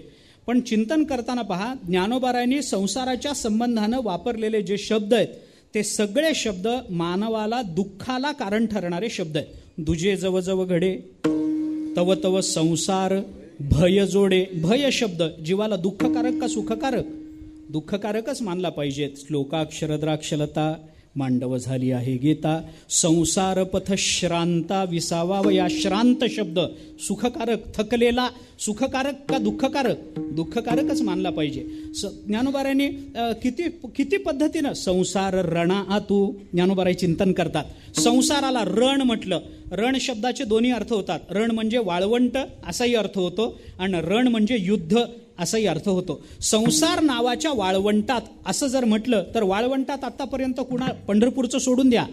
पण चिंतन करताना पहा, ज्ञानोबारायांनी संसाराच्या संबंधानं वापरलेले जे शब्द आहेत ते सगळे शब्द मानवाला दुःखाला कारण ठरणारे शब्द आहेत. दुजे जव जव घडे, तव तव संसार, भय जोडे. भय शब्द जीवाला दुःखकारक का सुखकारक? दुःखकारकच मानला पाहिजे. श्लोकाक्षरद्राक्षलता, मांडव झाली आहे गीता, संसार पथ श्रांता विसावा. व या श्रांत शब्द सुखकारक, थकलेला सुखकारक का दुःखकारक? दुःखकारकच मानला पाहिजे. ज्ञानोबारायांनी किती पद्धतीनं संसार रणा आतू ज्ञानोबाराय चिंतन करतात. संसाराला रण म्हटलं, रण शब्दाचे दोन्ही अर्थ होतात. रण म्हणजे वाळवंट असाही अर्थ होतो आणि रण म्हणजे युद्ध असाही अर्थ होतो. संसार नावाच्या वाळवंटात असं जर म्हटलं तर वाळवंटात आतापर्यंत कुणा पंढरपूरचं सोडून द्या,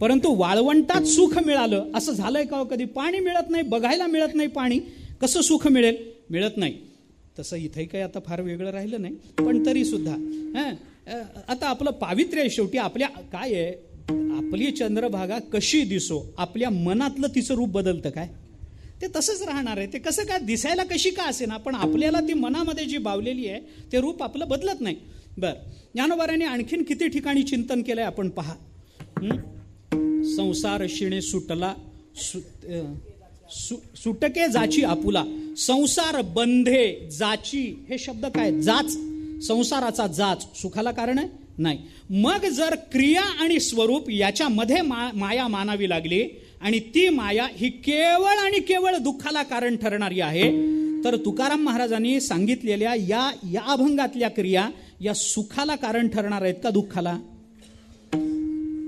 परंतु वाळवंटात सुख मिळालं असं झालंय का? कधी पाणी मिळत नाही, बघायला मिळत नाही पाणी, कसं सुख मिळेल? मिळत नाही. तसं इथंही काही आता फार वेगळं राहिलं नाही, पण तरी सुद्धा आता आपलं पावित्र्य आहे. शेवटी आपल्या काय आहे, आपली चंद्रभागा कशी दिसो, आपल्या मनातलं तिचं रूप बदलतं काय? ते तसंच राहणार आहे. ते कसं काय दिसायला कशी का असे ना, पण आपल्याला ती मनामध्ये जी बावलेली आहे ते रूप आपलं बदलत नाही. बरं, ज्ञानोबारायांनी आणखीन किती ठिकाणी चिंतन केलंय आपण पहा. संसार शिणे सुटला, सुटके जाची आपुला. संसार बंधे जाची, हे शब्द काय? जाच, संसाराचा जाच सुखाला कारण आहे नाही. मग जर क्रिया आणि स्वरूप याच्यामध्ये माया मानावी लागली आणि ती माया ही केवळ आणि केवळ दुःखाला कारण ठरणारी आहे, तर तुकाराम महाराजांनी सांगितलेल्या या अभंगातल्या क्रिया या सुखाला कारण ठरणार आहेत का दुःखाला?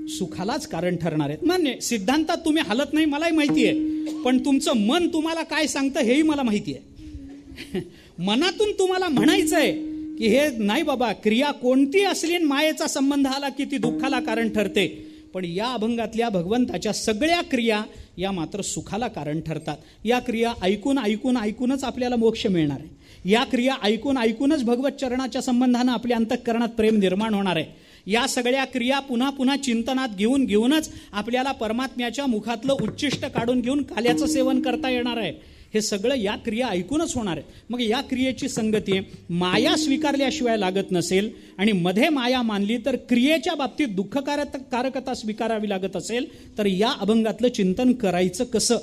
सुखालाच कारण ठरणार आहेत. मान्य, सिद्धांतात तुम्ही हलत नाही मलाही माहिती आहे, पण तुमचं मन तुम्हाला काय सांगतं हेही मला माहिती आहे. मनातून तुम्हाला म्हणायचंय की हे नाही बाबा, क्रिया कोणती असली मायेचा संबंध आला की ती दुःखाला कारण ठरते, पण या अभंगातल्या भगवंताच्या सगळ्या क्रिया या मात्र सुखाला कारण ठरतात. या क्रिया ऐकूनच आपल्याला मोक्ष मिळणार आहे. या क्रिया ऐकूनच भगवत चरणाच्या संबंधानं आपल्या अंतःकरणात प्रेम निर्माण होणार आहे. या सगळ्या क्रिया पुन्हा पुन्हा चिंतनात घेऊनच आपल्याला परमात्म्याच्या मुखातलं उच्चिष्ट काढून घेऊन काल्याचं सेवन करता येणार आहे. हे सगळं या क्रिया ऐकूनच होणार आहे. मग या क्रियेची संगती माया स्वीकारल्याशिवाय लागत नसेल आणि मध्ये माया मानली तर क्रियेच्या बाबतीत दुःखकारकता स्वीकारावी लागत असेल, तर या अभंगातलं चिंतन करायचं कसं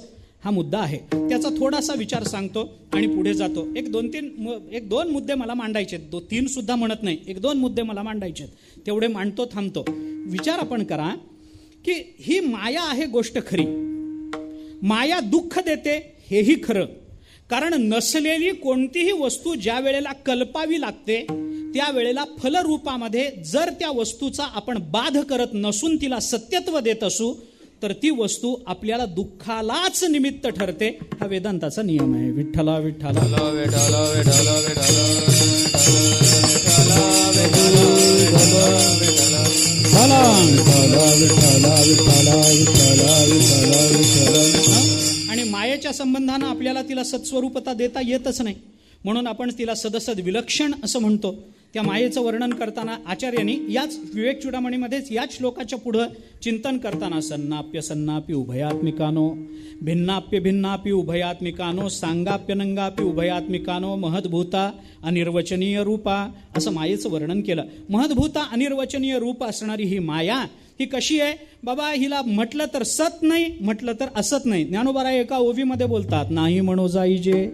हा मुद्दा आहे. त्याचा थोडासा विचार सांगतो आणि पुढे जातो. एक दोन मुद्दे मला मांडायचे, 3 सुद्धा म्हणत नाही, 1-2 मुद्दे मला मांडायचे, तेवढे मांडतो, थांबतो. विचार आपण करा की ही माया आहे गोष्ट खरी, माया दुःख देते हेही खरं. कारण नसलेली कोणतीही वस्तू ज्या वेळेला कल्पावी लागते त्यावेळेला फलरूपामध्ये जर त्या वस्तूचा आपण बाध करत नसून तिला सत्यत्व देत असू तर ती वस्तू आपल्याला दुःखालाच निमित्त ठरते. हा वेदांताचा नियम आहे. विठ्ठला विठ्ठला आणि मायेच्या संबंधानं आपल्याला तिला सत्स्वरूपता देता येतच नाही, म्हणून आपण तिला सदसद विलक्षण असं म्हणतो. त्या मायेचं वर्णन करताना आचार्यांनी याच विवेक चूडामणीमध्येच याच श्लोकाच्या पुढं चिंतन करताना सन्नाप्य सन्नापी उभयात्मिकानो, भिन्नाप्य भिन्नापी उभयात्मिकानो, सांगाप्य नंगापी उभयात्मिकानो, महद्भूता अनिर्वचनीय रूपा, असं मायेचं वर्णन केलं. महद्भूता अनिर्वचनीय रूप असणारी ही माया ही कशी आहे बाबा? हिला म्हटलं तर सत नाही, म्हटलं तर असत नाही. ज्ञानोबाराय एका ओवीमध्ये बोलतात, नाही म्हणो जाईजे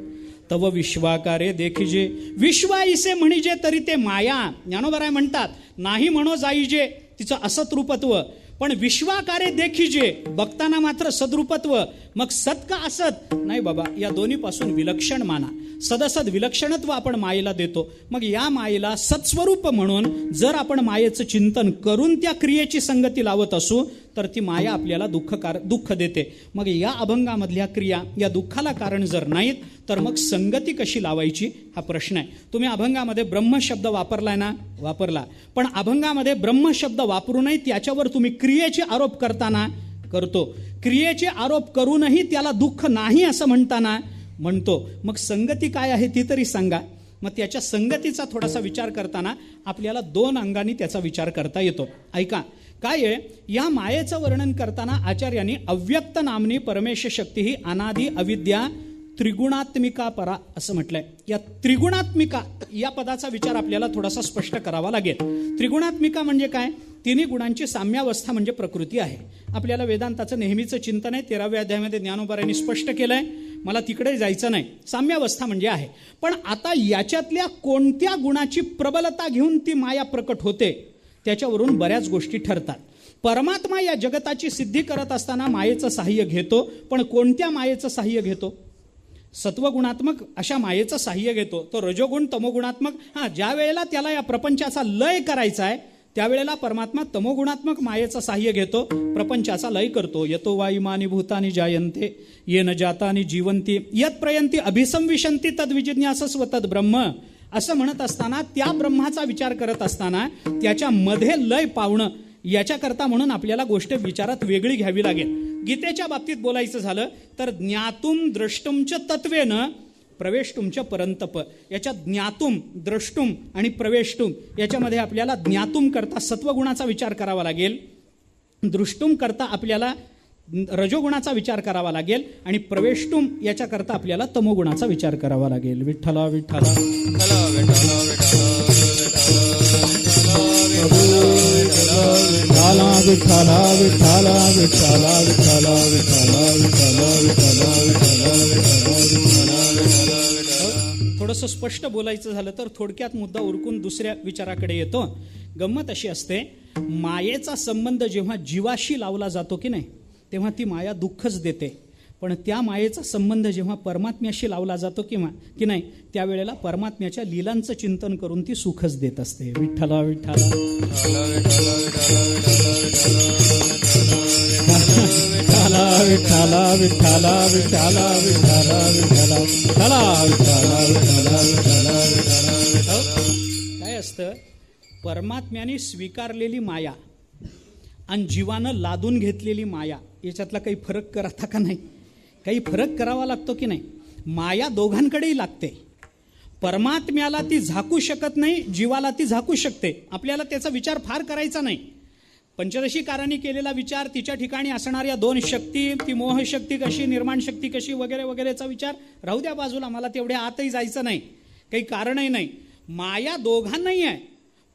तव विश्वाकारे देखिजे, विश्वाईसे म्हणिजे तरी ते माया. ज्ञानोबाराय म्हणतात नाही म्हणो जाईजे तिचं असत रूपत्व, पण विश्वाकारे देखिजे, बघताना मात्र सद्रूपत्व. मग सत का असत? नाही बाबा, या दोन्हीपासून विलक्षण माना. सदसद विलक्षणत्व आपण मायेला देतो. मग या मायेला सत्स्वरूप म्हणून जर आपण मायेचं चिंतन करून त्या क्रियेची संगती लावत असू तर ती माया आपल्याला दुःख देते. मग या अभंगामधल्या क्रिया या दुःखाला कारण जर नाहीत तर मग संगती कशी लावायची हा प्रश्न आहे. तुम्ही अभंगामध्ये ब्रह्म शब्द वापरलाय ना? वापरला. पण अभंगामध्ये ब्रह्म शब्द वापरूनही त्याच्यावर तुम्ही क्रियेचे आरोप करताना करतो. क्रियेचे आरोप करूनही त्याला दुःख नाही असं म्हणताना म्हणतो. मग संगती काय आहे ती तरी सांगा. मग त्याच्या संगतीचा थोडासा विचार करताना आपल्याला 2 अंगांनी त्याचा विचार करता येतो. ऐका काय आहे, या मायेचं वर्णन करताना आचार्यांनी अव्यक्त नामनी परमेश शक्ती ही अनादि अविद्या त्रिगुणात्मिका परा असं म्हटलंय. या त्रिगुणात्मिका या पदाचा विचार आपल्याला थोडासा स्पष्ट करावा लागेल. त्रिगुणात्मिका म्हणजे काय? तिन्ही गुणांची साम्यावस्था म्हणजे प्रकृती आहे. आपल्याला वेदांताचं नेहमीचं चिंतन आहे. 13व्या अध्यायामध्ये ज्ञानोबारांनी स्पष्ट केलंय. मला तिकडे जायचं नाही. साम्यावस्था म्हणजे आहे. पण आता याच्यातल्या कोणत्या गुणाची प्रबलता घेऊन ती माया प्रकट होते त्याच्यावरून बऱ्याच गोष्टी ठरतात. परमात्मा या जगताची सिद्धी करत असताना मायेचं साह्य घेतो. पण कोणत्या मायेचं साह्य घेतो? सत्वगुणात्मक अशा मायेचं साह्य घेतो. तो रजोगुण तमोगुणात्मक, ज्या वेळेला त्याला या प्रपंचाचा लय करायचा आहे त्यावेळेला परमात्मा तमोगुणात्मक मायेचं साह्य घेतो, प्रपंचाचा लय करतो. यतो वा इमानी भूतानी जायन्ते येन जातानी जीवंती यत प्रयंती अभिसंविशंती तद्विजिज्ञासस्व तद ब्रह्म असं म्हणत असताना त्या ब्रह्माचा विचार करत असताना त्याच्यामध्ये लय पावणं याच्याकरता म्हणून आपल्याला गोष्ट विचारात वेगळी घ्यावी लागेल. गीतेच्या बाबतीत बोलायचं झालं तर ज्ञातुम द्रष्टुमच तत्वेनं प्रवेष्टुमच परंतप. याच्यात ज्ञातुम द्रष्टुम आणि प्रवेष्टुम याच्यामध्ये आपल्याला ज्ञातुम करता सत्वगुणाचा विचार करावा लागेल, दृष्टुम करता आपल्याला रजोगुणाचा विचार करावा लागेल आणि प्रवेष्टुम याच्याकरता आपल्याला तमोगुणाचा विचार करावा लागेल. विठ्ठला विठ्ठला विठ्ठला विठ्ठला विठ्ठला विठ्ठला विठ्ठला विठ्ठला विठ्ठला विठ्ठला. थोडंसं स्पष्ट बोलायचं झालं तर थोडक्यात मुद्दा उरकून दुसऱ्या विचाराकडे येतो. गंमत अशी असते, मायेचा संबंध जेव्हा जीवाशी लावला जातो की नाही तेव्हा ती माया दुःखच देते. पण त्या मायेचा संबंध जेव्हा परमात्म्याशी लावला जातो की नाही त्यावेळेला परमात्म्याच्या लीलांचं चिंतन करून ती सुखच देत असते. विठ्ठला विठ्ठला विठ्ठला विठ्ठला विठ्ठला विठ्ठला विठ्ठला विठ्ठला विठ्ठला विठ्ठला विठ्ठला. काय असतं, परमात्म्याने स्वीकारलेली माया आणि जीवानं लादून घेतलेली माया याच्यातला काही फरक करता का नाही? काही फरक करावा लागतो की नाही? माया दोघांकडेही लागते. परमात्म्याला ती झाकू शकत नाही, जीवाला ती झाकू शकते. आपल्याला त्याचा विचार फार करायचा नाही. पंचदशीकारांनी केलेला विचार, तिच्या ठिकाणी असणाऱ्या 2 शक्ती, ती मोहशक्ती कशी, निर्माण शक्ती कशी वगैरे वगैरेचा विचार राहू द्या बाजूला. मला तेवढ्या आतही जायचं नाही, काही कारणही नाही. माया दोघांनाही आहे,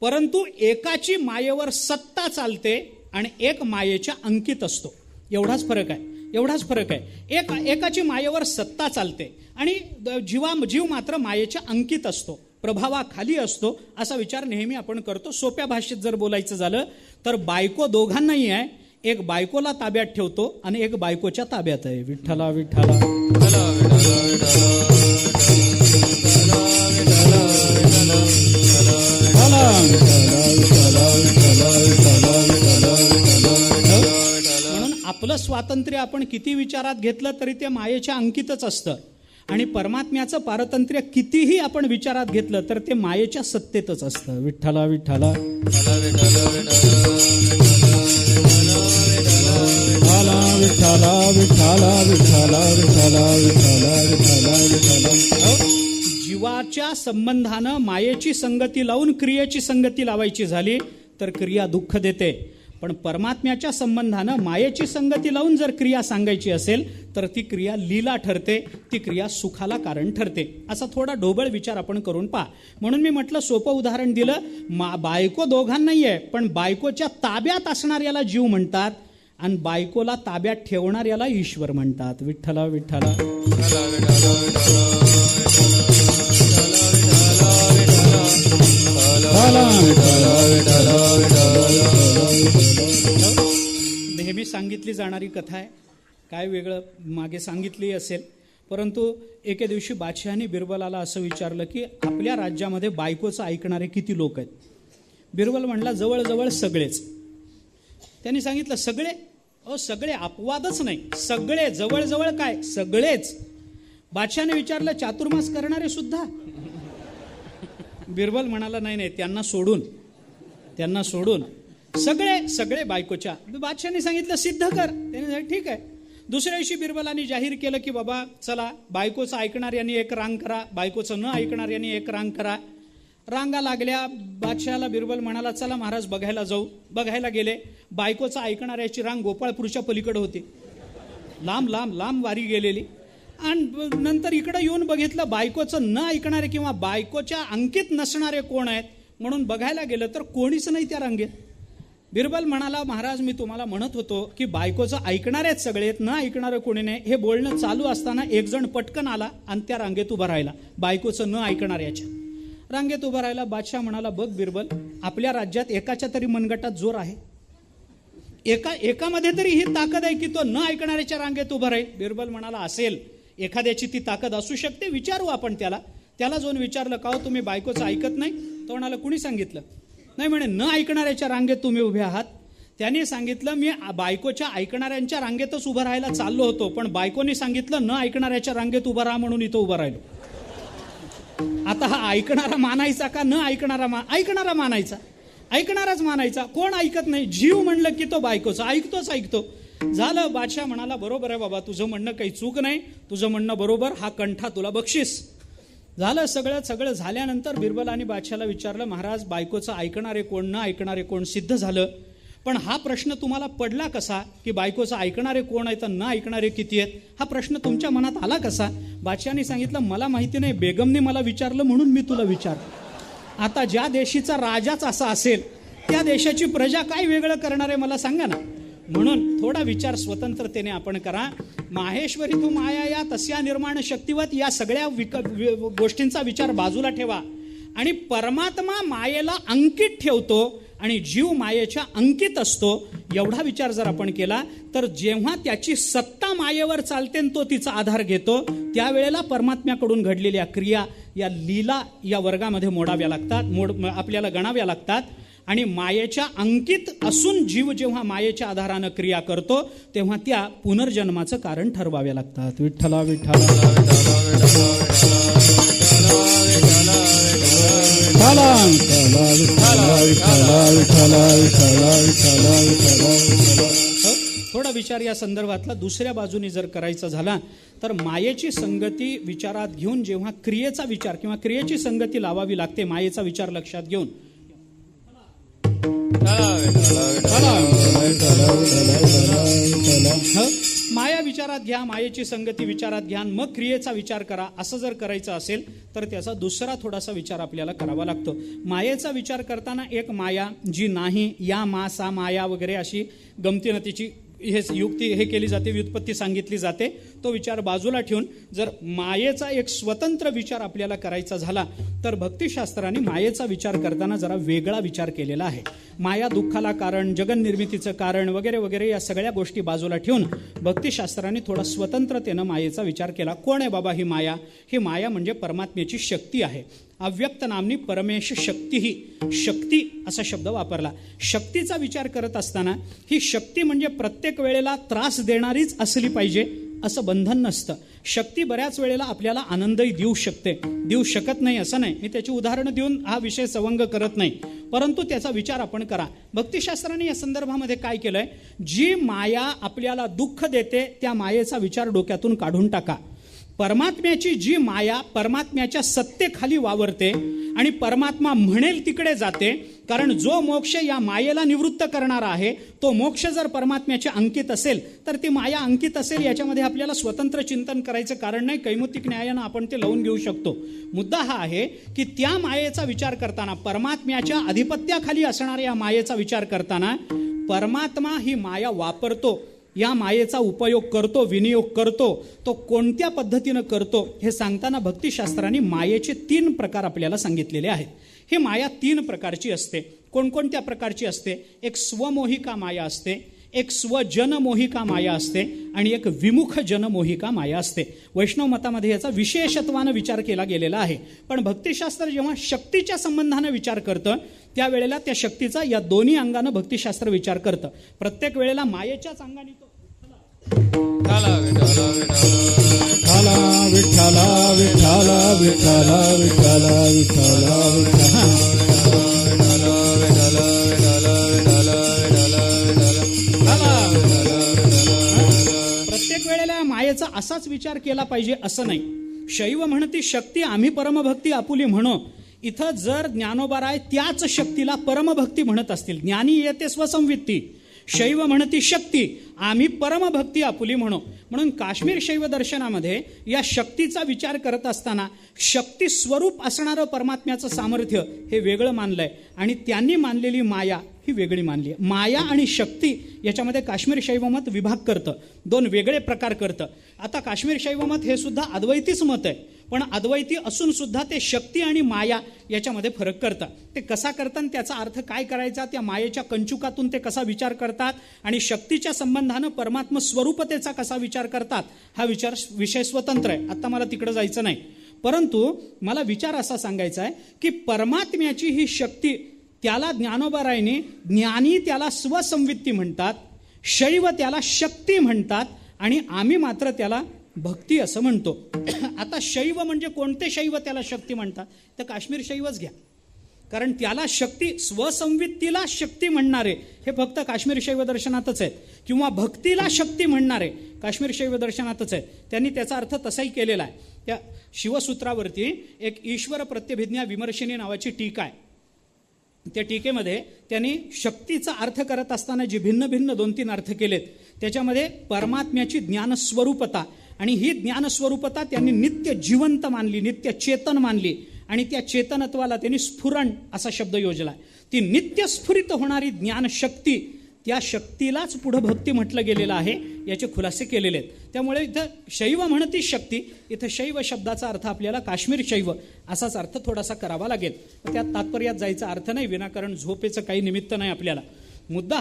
परंतु एकाची मायेवर सत्ता चालते आणि एक मायेच्या अंकित असतो. एवढाच फरक आहे. एकाची मायेवर सत्ता चालते आणि जीव मात्र मायेच्या अंकित असतो, प्रभावाखाली असतो. असा विचार नेहमी आपण करतो. सोप्या भाषेत जर बोलायचं झालं तर बायको दोघांनाही आहे. एक बायकोला ताब्यात ठेवतो आणि एक बायकोच्या ताब्यात आहे. विठ्ठला विठ्ठला म्हणून आपलं स्वातंत्र्य आपण किती विचारात घेतलं तरी ते मायेच्या अंकितच असतं आणि परमात्म्याचं पारतंत्र्य कितीही आपण विचारात घेतलं तर ते मायेच्या सत्तेतच असतं. विठ्ठला विठ्ठला विठ्ठला विठ्ठला विठ्ठला विठ्ठला विठ्ठला विठ्ठला विठ्ठला. जीवाच्या संबंधानं मायेची संगती लावून क्रियेची संगती लावायची झाली तर क्रिया दुःख देते. पण परमात्म्याच्या संबंधानं मायेची संगती लावून जर क्रिया सांगायची असेल तर ती क्रिया लीला ठरते, ती क्रिया सुखाला कारण ठरते. असा थोडा ढोबळ विचार आपण करून पहा. म्हणून मी म्हटलं सोपं उदाहरण दिलं. बायको दोघांनाही आहे, पण बायकोच्या ताब्यात असणाऱ्याला जीव म्हणतात आणि बायकोला ताब्यात ठेवणाऱ्याला ईश्वर म्हणतात. विठ्ठला विठ्ठला सांगितली जाणारी कथा आहे, काय वेगळं मागे सांगितली असेल. परंतु एके दिवशी बादशहाने बिरबलाला असं विचारलं की आपल्या राज्यामध्ये बायकोचं ऐकणारे किती लोक आहेत. बिरबल म्हणला जवळजवळ सगळेच. त्यांनी सांगितलं सगळे? सगळे अपवादच नाही, सगळे. जवळजवळ काय, सगळेच. बादशहाने विचारलं चातुर्मास करणारे सुद्धा? बिरबल म्हणाला नाही, त्यांना सोडून सगळे बायकोच्या. बादशहाने सांगितलं सिद्ध कर. त्याने सांगितलं ठीक आहे. दुसऱ्या दिवशी बिरबलांनी जाहीर केलं की बाबा चला, बायकोचं ऐकणाऱ्यांनी एक रांग करा, बायकोचं न ऐकणाऱ्यांनी एक रांग करा. रांगा लागल्या. बादशहाला बिरबल म्हणाला चला महाराज बघायला जाऊ. बघायला गेले. बायकोचं ऐकणाऱ्याची रांग गोपाळपूरच्या पलीकडे होती. लांब वारी गेलेली. आणि नंतर इकडे येऊन बघितलं बायकोचं न ऐकणारे किंवा बायकोच्या अंकित नसणारे कोण आहेत म्हणून बघायला गेलं तर कोणीच नाही त्या रांगेत. बिरबल म्हणाला महाराज मी तुम्हाला म्हणत होतो की बायकोचं ऐकणारेच सगळे आहेत, न ऐकणारं कोणी नाही. हे बोलणं चालू असताना एक जण पटकन आला आणि त्या रांगेत उभा राहिला, बायकोचं न ऐकणाऱ्याच्या रांगेत उभा राहिला. बादशाह म्हणाला बघ बिरबल, आपल्या राज्यात एकाच्या तरी मनगटात जोर आहे, एकामध्ये तरी ही ताकद आहे की तो न ऐकणाऱ्याच्या रांगेत उभा राहील. बिरबल म्हणाला असेल, एखाद्याची ती ताकद असू शकते, विचारू आपण त्याला. जाऊन विचारलं का तुम्ही बायकोचं ऐकत नाही? तो म्हणाला कुणी सांगितलं? नाही म्हणे न ऐकणाऱ्याच्या रांगेत तुम्ही उभे आहात. त्याने सांगितलं मी बायकोच्या ऐकणाऱ्यांच्या रांगेतच उभं राहायला चाललो होतो, पण बायकोने सांगितलं न ऐकणाऱ्याच्या रांगेत उभं राहा म्हणून इथं उभं राहिलो. आता हा ऐकणारा मानायचा का न ऐकणारा मानायचा? ऐकणाराच मानायचा. कोण ऐकत नाही? जीव म्हणलं की तो बायकोचा ऐकतो. झालं. बादशाह म्हणाला बरोबर आहे बाबा, तुझं म्हणणं काही चूक नाही, तुझं म्हणणं बरोबर, हा कंठा तुला बक्षीस. झालं. सगळं झाल्यानंतर बिरबलांनी बादशाहला विचारलं महाराज बायकोचं ऐकणारे कोण, न ऐकणारे कोण सिद्ध झालं, पण हा प्रश्न तुम्हाला पडला कसा की बायकोचं ऐकणारे कोण आहेत न ऐकणारे किती आहेत? हा प्रश्न तुमच्या मनात आला कसा? बादशाहने सांगितलं मला माहिती नाही, बेगमने मला विचारलं म्हणून मी तुला विचारलं. आता ज्या देशीचा राजाच असा असेल त्या देशाची प्रजा काय वेगळं करणार आहे मला सांगा ना. म्हणून थोडा विचार स्वतंत्रतेने आपण करा. माहेश्वरी तू माया या तस्या निर्माण शक्तिवत या सगळ्या गोष्टींचा विचार बाजूला ठेवा आणि परमात्मा मायेला अंकित ठेवतो आणि जीव मायेच्या अंकित असतो. एवढा विचार जर आपण केला तर जेव्हा त्याची सत्ता मायेवर चालते तो तिचा आधार घेतो, त्यावेळेला परमात्म्याकडून घडलेल्या क्रिया या लीला या वर्गामध्ये मोडाव्या लागतात, आपल्याला गणाव्या लागतात. आणि मायेच्या अंकित असून जीव जेव्हा मायेच्या आधारानं क्रिया करतो तेव्हा त्या पुनर्जन्माचं कारण ठरवाव्या लागतात. विठ्ठला थोडा विचार या संदर्भातला दुसऱ्या बाजूने जर करायचा झाला तर मायेची संगती विचारात घेऊन जेव्हा क्रियेचा विचार किंवा क्रियेची संगती लावावी लागते मायेचा विचार लक्षात घेऊन. माया विचारात घ्या, मायेची संगती विचारात घ्या, मग क्रियेचा विचार करा. असं जर करायचं असेल तर त्याचा दुसरा थोडासा विचार आपल्याला करावा लागतो. मायेचा विचार करताना एक माया जी नाही, या मा सा माया वगैरे अशी गमतीनं तिची हे युक्ती हे केली जाते, व्युत्पत्ती सांगितली जाते. तो विचार बाजूला ठेवून जर मायेचा एक स्वतंत्र विचार आपल्याला करायचा झाला तर भक्तिशास्त्राने मायेचा विचार करताना जरा वेगळा विचार केलेला आहे. माया दुःखाला कारण, जगन्निर्मितीचं कारण वगैरे वगैरे या सगळ्या गोष्टी बाजूला ठेवून भक्तिशास्त्राने थोडा स्वतंत्रतेनं मायेचा विचार केला. कोण आहे बाबा ही माया? ही माया म्हणजे परमात्म्याची शक्ती आहे. अव्यक्त नामनी परमेश शक्ती, ही शक्ती असा शब्द वापरला. शक्तीचा विचार करत असताना ही शक्ती म्हणजे प्रत्येक वेळेला त्रास देणारीच असली पाहिजे असं बंधन नसतं. शक्ती बऱ्याच वेळेला आपल्याला आनंदही देऊ शकते, देऊ शकत नाही असं नाही. मी त्याची उदाहरणं देऊन हा विषय सवंग करत नाही, परंतु त्याचा विचार आपण करा. भक्तिशास्त्राने या संदर्भामध्ये काय केलंय, जी माया आपल्याला दुःख देते त्या मायेचा विचार डोक्यातून काढून टाका. परमात्म्याची जी माया परमात्म्याच्या सत्तेखाली वावरते आणि परमात्मा म्हणेल तिकडे जाते. कारण जो मोक्ष या मायेला निवृत्त करणारा आहे तो मोक्ष जर परमात्म्याचे अंकित असेल तर ती माया अंकित असेल. याच्यामध्ये आपल्याला स्वतंत्र चिंतन करायचं कारण नाही. कैमुतिक न्यायानं आपण ते लावून घेऊ शकतो. मुद्दा हा आहे की त्या मायेचा विचार करताना, परमात्म्याच्या अधिपत्याखाली असणाऱ्या या मायेचा विचार करताना परमात्मा ही माया वापरतो, या मायेचा उपयोग करतो, विनियोग करतो, तो कोणत्या पद्धतीनं करतो हे सांगताना भक्तिशास्त्राने मायेचे 3 प्रकार आपल्याला सांगितलेले आहेत. ही माया 3 प्रकारची असते. कोणकोणत्या प्रकारची असते? एक स्वमोहिका माया असते, एक स्वजनमोहिका माया असते आणि एक विमुख जनमोहिका माया असते. वैष्णव मतामध्ये याचा विशेषत्वानं विचार केला गेलेला आहे. पण भक्तिशास्त्र जेव्हा शक्तीच्या संबंधानं विचार करतं त्यावेळेला त्या शक्तीचा या दोन्ही अंगानं भक्तिशास्त्र विचार करतं. प्रत्येक वेळेला मायेच्याच अंगाने तो विठ्ठला विठ्ठला विठ्ठला विठ्ठला विठ्ठला विठ्ठला विठ्ठला प्रत्येक वेळेला मायेचा असाच विचार केला पाहिजे असं नाही. शैव म्हणती शक्ती आम्ही परमभक्ती आपुली म्हणो. इथं जर ज्ञानोबाराय त्याच शक्तीला परमभक्ती म्हणत असतील, ज्ञानी येते स्वसंवित्ती, शैव म्हणती शक्ती आम्ही परमभक्ती आपुली म्हणो. म्हणून काश्मीर शैव दर्शनामध्ये या शक्तीचा विचार करत असताना शक्ती स्वरूप असणारं परमात्म्याचं सामर्थ्य हे वेगळं मानलंय आणि त्यांनी मानलेली माया ही वेगळी मानली आहे. माया आणि शक्ती याच्यामध्ये काश्मीर शैवमत विभाग करतं, दोन वेगळे प्रकार करतं. आता काश्मीर शैवमत हे सुद्धा अद्वैतीच मत आहे, पण अद्वैती असून सुद्धा ते शक्ती आणि माया याच्यामध्ये फरक करतात. ते कसा करतात, त्याचा अर्थ काय करायचा, त्या मायेच्या कंचुकातून ते कसा विचार करतात आणि शक्तीच्या संबंधानं परमात्म स्वरूपतेचा कसा विचार करतात, हा विषय स्वतंत्र आहे. आता मला तिकडं जायचं नाही. परंतु मला विचार असा सांगायचा आहे की परमात्म्याची ही शक्ती, त्याला ज्ञानोबारायने ज्ञानी त्याला स्वसंवित्ती म्हणतात, शैव त्याला शक्ती म्हणतात आणि आम्ही मात्र त्याला भक्ती असं म्हणतो. आता शैव म्हणजे कोणते शैव त्याला शक्ती म्हणतात, तर काश्मीर शैवच घ्या. कारण त्याला शक्ती, स्वसंवित्तीला शक्ती म्हणणारे हे फक्त काश्मीर शैव दर्शनातच आहेत, किंवा भक्तीला शक्ती म्हणणारे काश्मीर शैव दर्शनातच आहेत. त्यांनी त्याचा अर्थ तसाही केलेला आहे. त्या शिवसूत्रावरती एक ईश्वर प्रत्यभिज्ञा विमर्शिनी नावाची टीका आहे. त्या टीकेमध्ये त्यांनी शक्तीचा अर्थ करत असताना जे भिन्न भिन्न 2-3 अर्थ केलेत, त्याच्यामध्ये परमात्म्याची ज्ञानस्वरूपता, आणि ही ज्ञानस्वरूपता त्यांनी नित्य जिवंत मानली, नित्य चेतन मानली, आणि त्या चेतनत्वाला त्यांनी स्फुरण असा शब्द योजला. ती नित्य स्फुरित होणारी ज्ञानशक्ती, त्या शक्तीलाच पुढं भक्ती म्हटलं गेलेलं आहे, याचे खुलासे केलेले आहेत. त्यामुळे इथं शैव म्हणती शक्ती, इथं शैव शब्दाचा अर्थ आपल्याला काश्मीर शैव असाच अर्थ थोडासा करावा लागेल. त्यात तात्पर्यात जायचा अर्थ नाही, विनाकारण झोपेचं काही निमित्त नाही आपल्याला. मुद्दा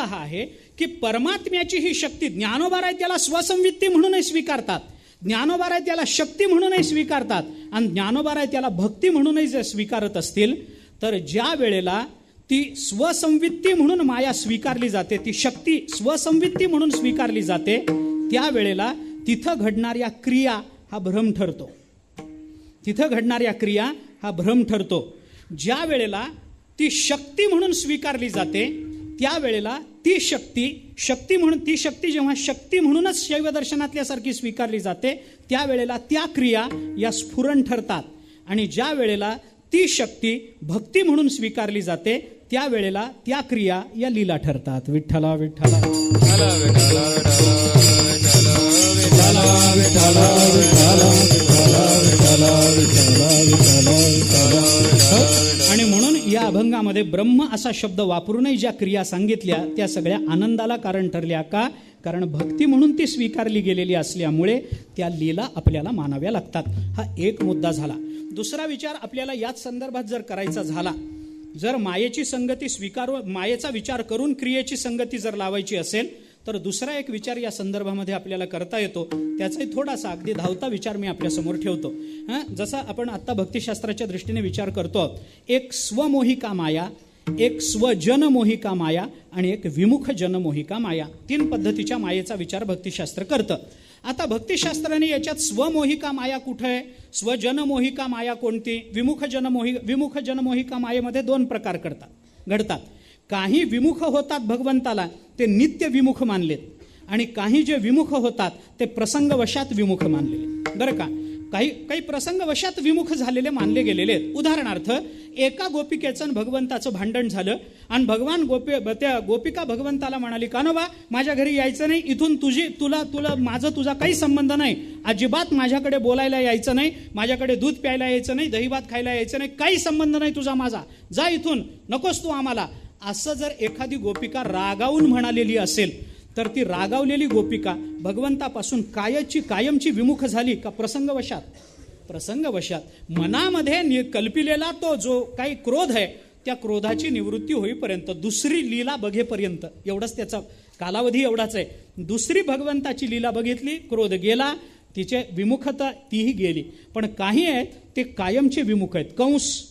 हा आहे की परमात्म्याची ही शक्ती, ज्ञानोबाराय त्याला स्वसंवित्ती म्हणूनही स्वीकारतात, ज्ञानोबाराय त्याला शक्ती म्हणूनही स्वीकारतात, आणि ज्ञानोबाराय त्याला भक्ती म्हणूनही जर स्वीकारत असतील, तर ज्या वेळेला ती स्वसंवित्ती म्हणून माया स्वीकारली जाते, ती शक्ती स्वसंवित्ती म्हणून स्वीकारली जाते, त्यावेळेला तिथं घडणाऱ्या क्रिया हा भ्रम ठरतो. तिथं घडणाऱ्या क्रिया हा भ्रम ठरतो. ज्या वेळेला ती शक्ती म्हणून स्वीकारली जाते, त्यावेळेला ती शक्ती म्हणून, ती शक्ती जेव्हा शक्ती म्हणूनच शैव दर्शनातल्यासारखी स्वीकारली जाते, त्यावेळेला त्या क्रिया या स्फुरण ठरतात. आणि ज्या वेळेला ती शक्ती भक्ती म्हणून स्वीकारली जाते, त्यावेळेला त्या क्रिया या लीला ठरतात. विठ्ठला विठ्ठला आणि म्हणून या अभंगामध्ये ब्रह्म असा शब्द वापरूनही ज्या क्रिया सांगितल्या त्या सगळ्या आनंदाला कारण ठरल्या. का? कारण भक्ती म्हणून ती स्वीकारली गेलेली असल्यामुळे त्या लीला आपल्याला मानाव्या लागतात. हा एक मुद्दा झाला. दुसरा विचार आपल्याला याच संदर्भात जर करायचा झाला, जर मायेची संगती मायेचा विचार करून क्रियेची संगती जर लावायची असेल, तर दुसरा एक विचार या संदर्भामध्ये आपल्याला करता येतो. त्याचाही थोडासा अगदी धावता विचार मी आपल्यासमोर ठेवतो. जसा आपण आत्ता भक्तिशास्त्राच्या दृष्टीने विचार करतो, एक स्वमोहिका माया, एक स्वजनमोहिका माया आणि एक विमुख जनमोहिका माया, 3 पद्धतीच्या मायेचा विचार भक्तिशास्त्र करतं. आता भक्तिशास्त्राने याच्यात स्वमोहिका माया कुठे आहे, स्वजनमोहिका माया कोणती, विमुख जनमोहिका मायेमध्ये 2 प्रकार घडतात. काही विमुख होतात भगवंताला ते नित्य विमुख मानलेत, आणि काही जे विमुख होतात ते प्रसंगवशात विमुख मानलेले. बरं का, काही प्रसंगवशात विमुख झालेले मानले गेलेले आहेत. उदाहरणार्थ, एका गोपिकेचं भगवंताचं भांडण झालं आणि त्या गोपिका भगवंताला म्हणाली, कान्होबा माझ्या घरी यायचं नाही, इथून तुझा काही संबंध नाही, अजिबात माझ्याकडे बोलायला यायचं नाही, माझ्याकडे दूध प्यायला यायचं नाही, दहीभात खायला यायचं नाही, काही संबंध नाही तुझा माझा, जा इथून, नकोस तू आम्हाला. असं जर एखादी गोपिका रागावून म्हणालेली असेल, तर ती रागावलेली गोपिका भगवंतापासून कायमची विमुख झाली का प्रसंगवशात? मनामध्ये कल्पिलेला तो जो काही क्रोध आहे त्या क्रोधाची निवृत्ती होईपर्यंत, दुसरी लीला बघेपर्यंत, एवढंच त्याचा कालावधी एवढाच आहे. दुसरी भगवंताची लीला बघितली, क्रोध गेला, तिचे विमुखता तीही गेली. पण काही आहेत ते कायमचे विमुख आहेत. कंस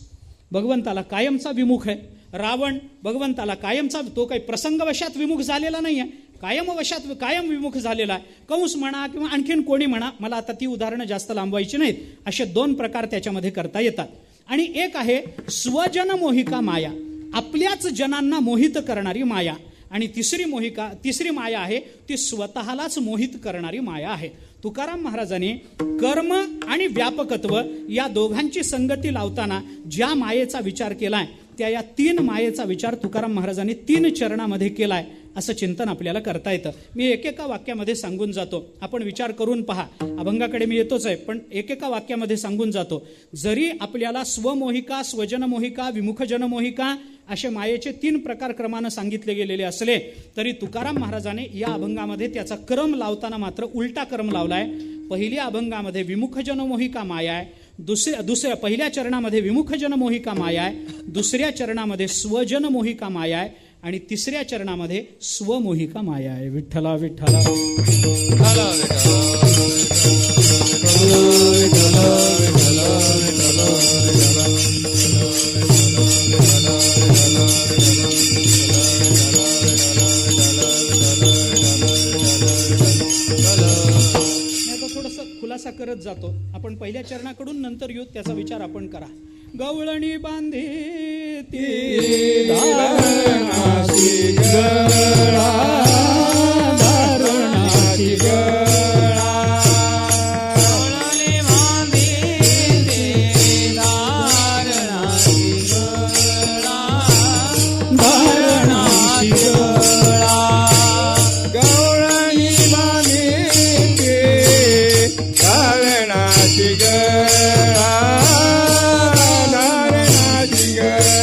भगवंताला कायमचा विमुख आहे. रावण भगवंताला कायमचा, तो काही प्रसंगवशात विमुख झालेला नाही आहे, कायम विमुख झालेला आहे. कंस म्हणा किंवा आणखीन कोणी म्हणा, मला आता ती उदाहरणं जास्त लांबवायची नाहीत. असे 2 प्रकार त्याच्यामध्ये करता येतात. आणि एक आहे स्वजन मोहिका माया, आपल्याच जनांना मोहित करणारी माया. आणि तिसरी माया आहे ती स्वतःलाच मोहित करणारी माया आहे. तुकाराम महाराजांनी कर्म आणि व्यापकत्व या दोघांची संगती लावताना ज्या मायेचा विचार केलाय, त्या या 3 मायेचा विचार तुकाराम महाराजांनी 3 चरणामध्ये केलाय, असं चिंतन आपल्याला करता येतं. मी एकेका वाक्यामध्ये सांगून जातो, आपण विचार करून पहा. अभंगाकडे मी येतोच आहे, पण एकेका वाक्यामध्ये सांगून जातो. जरी आपल्याला स्वमोहिका, स्वजनमोहिका, विमुखजनमोहिका असे मायेचे 3 प्रकार क्रमानं सांगितले गेलेले असले तरी तुकाराम महाराजाने या अभंगामध्ये त्याचा क्रम लावताना मात्र उलटा क्रम लावलाय. पहिल्या अभंगामध्ये विमुखजनमोहिका माया आहे, दुसऱ्या पहिल्या चरणामध्ये विमुखजनमोहिका माया आहे, दुसऱ्या चरणामध्ये स्वजनमोहिका माया आहे आणि तिसऱ्या चरणामध्ये स्वमोहिका माया आहे. विठ्ठला विठ्ठला विठ्ठला थोडंसं खुलासा करत जातो. आपण पहिल्या चरणाकडून नंतर येऊ, त्याचा विचार आपण करा. गवळणी बांधी ती धारणाची गळा, धारणाची गळा, गवळणी बांधिती धारणाची गळा, धारणाची गळा, गवळणी बांधिते धारणाची गळा, धारणाची गळा,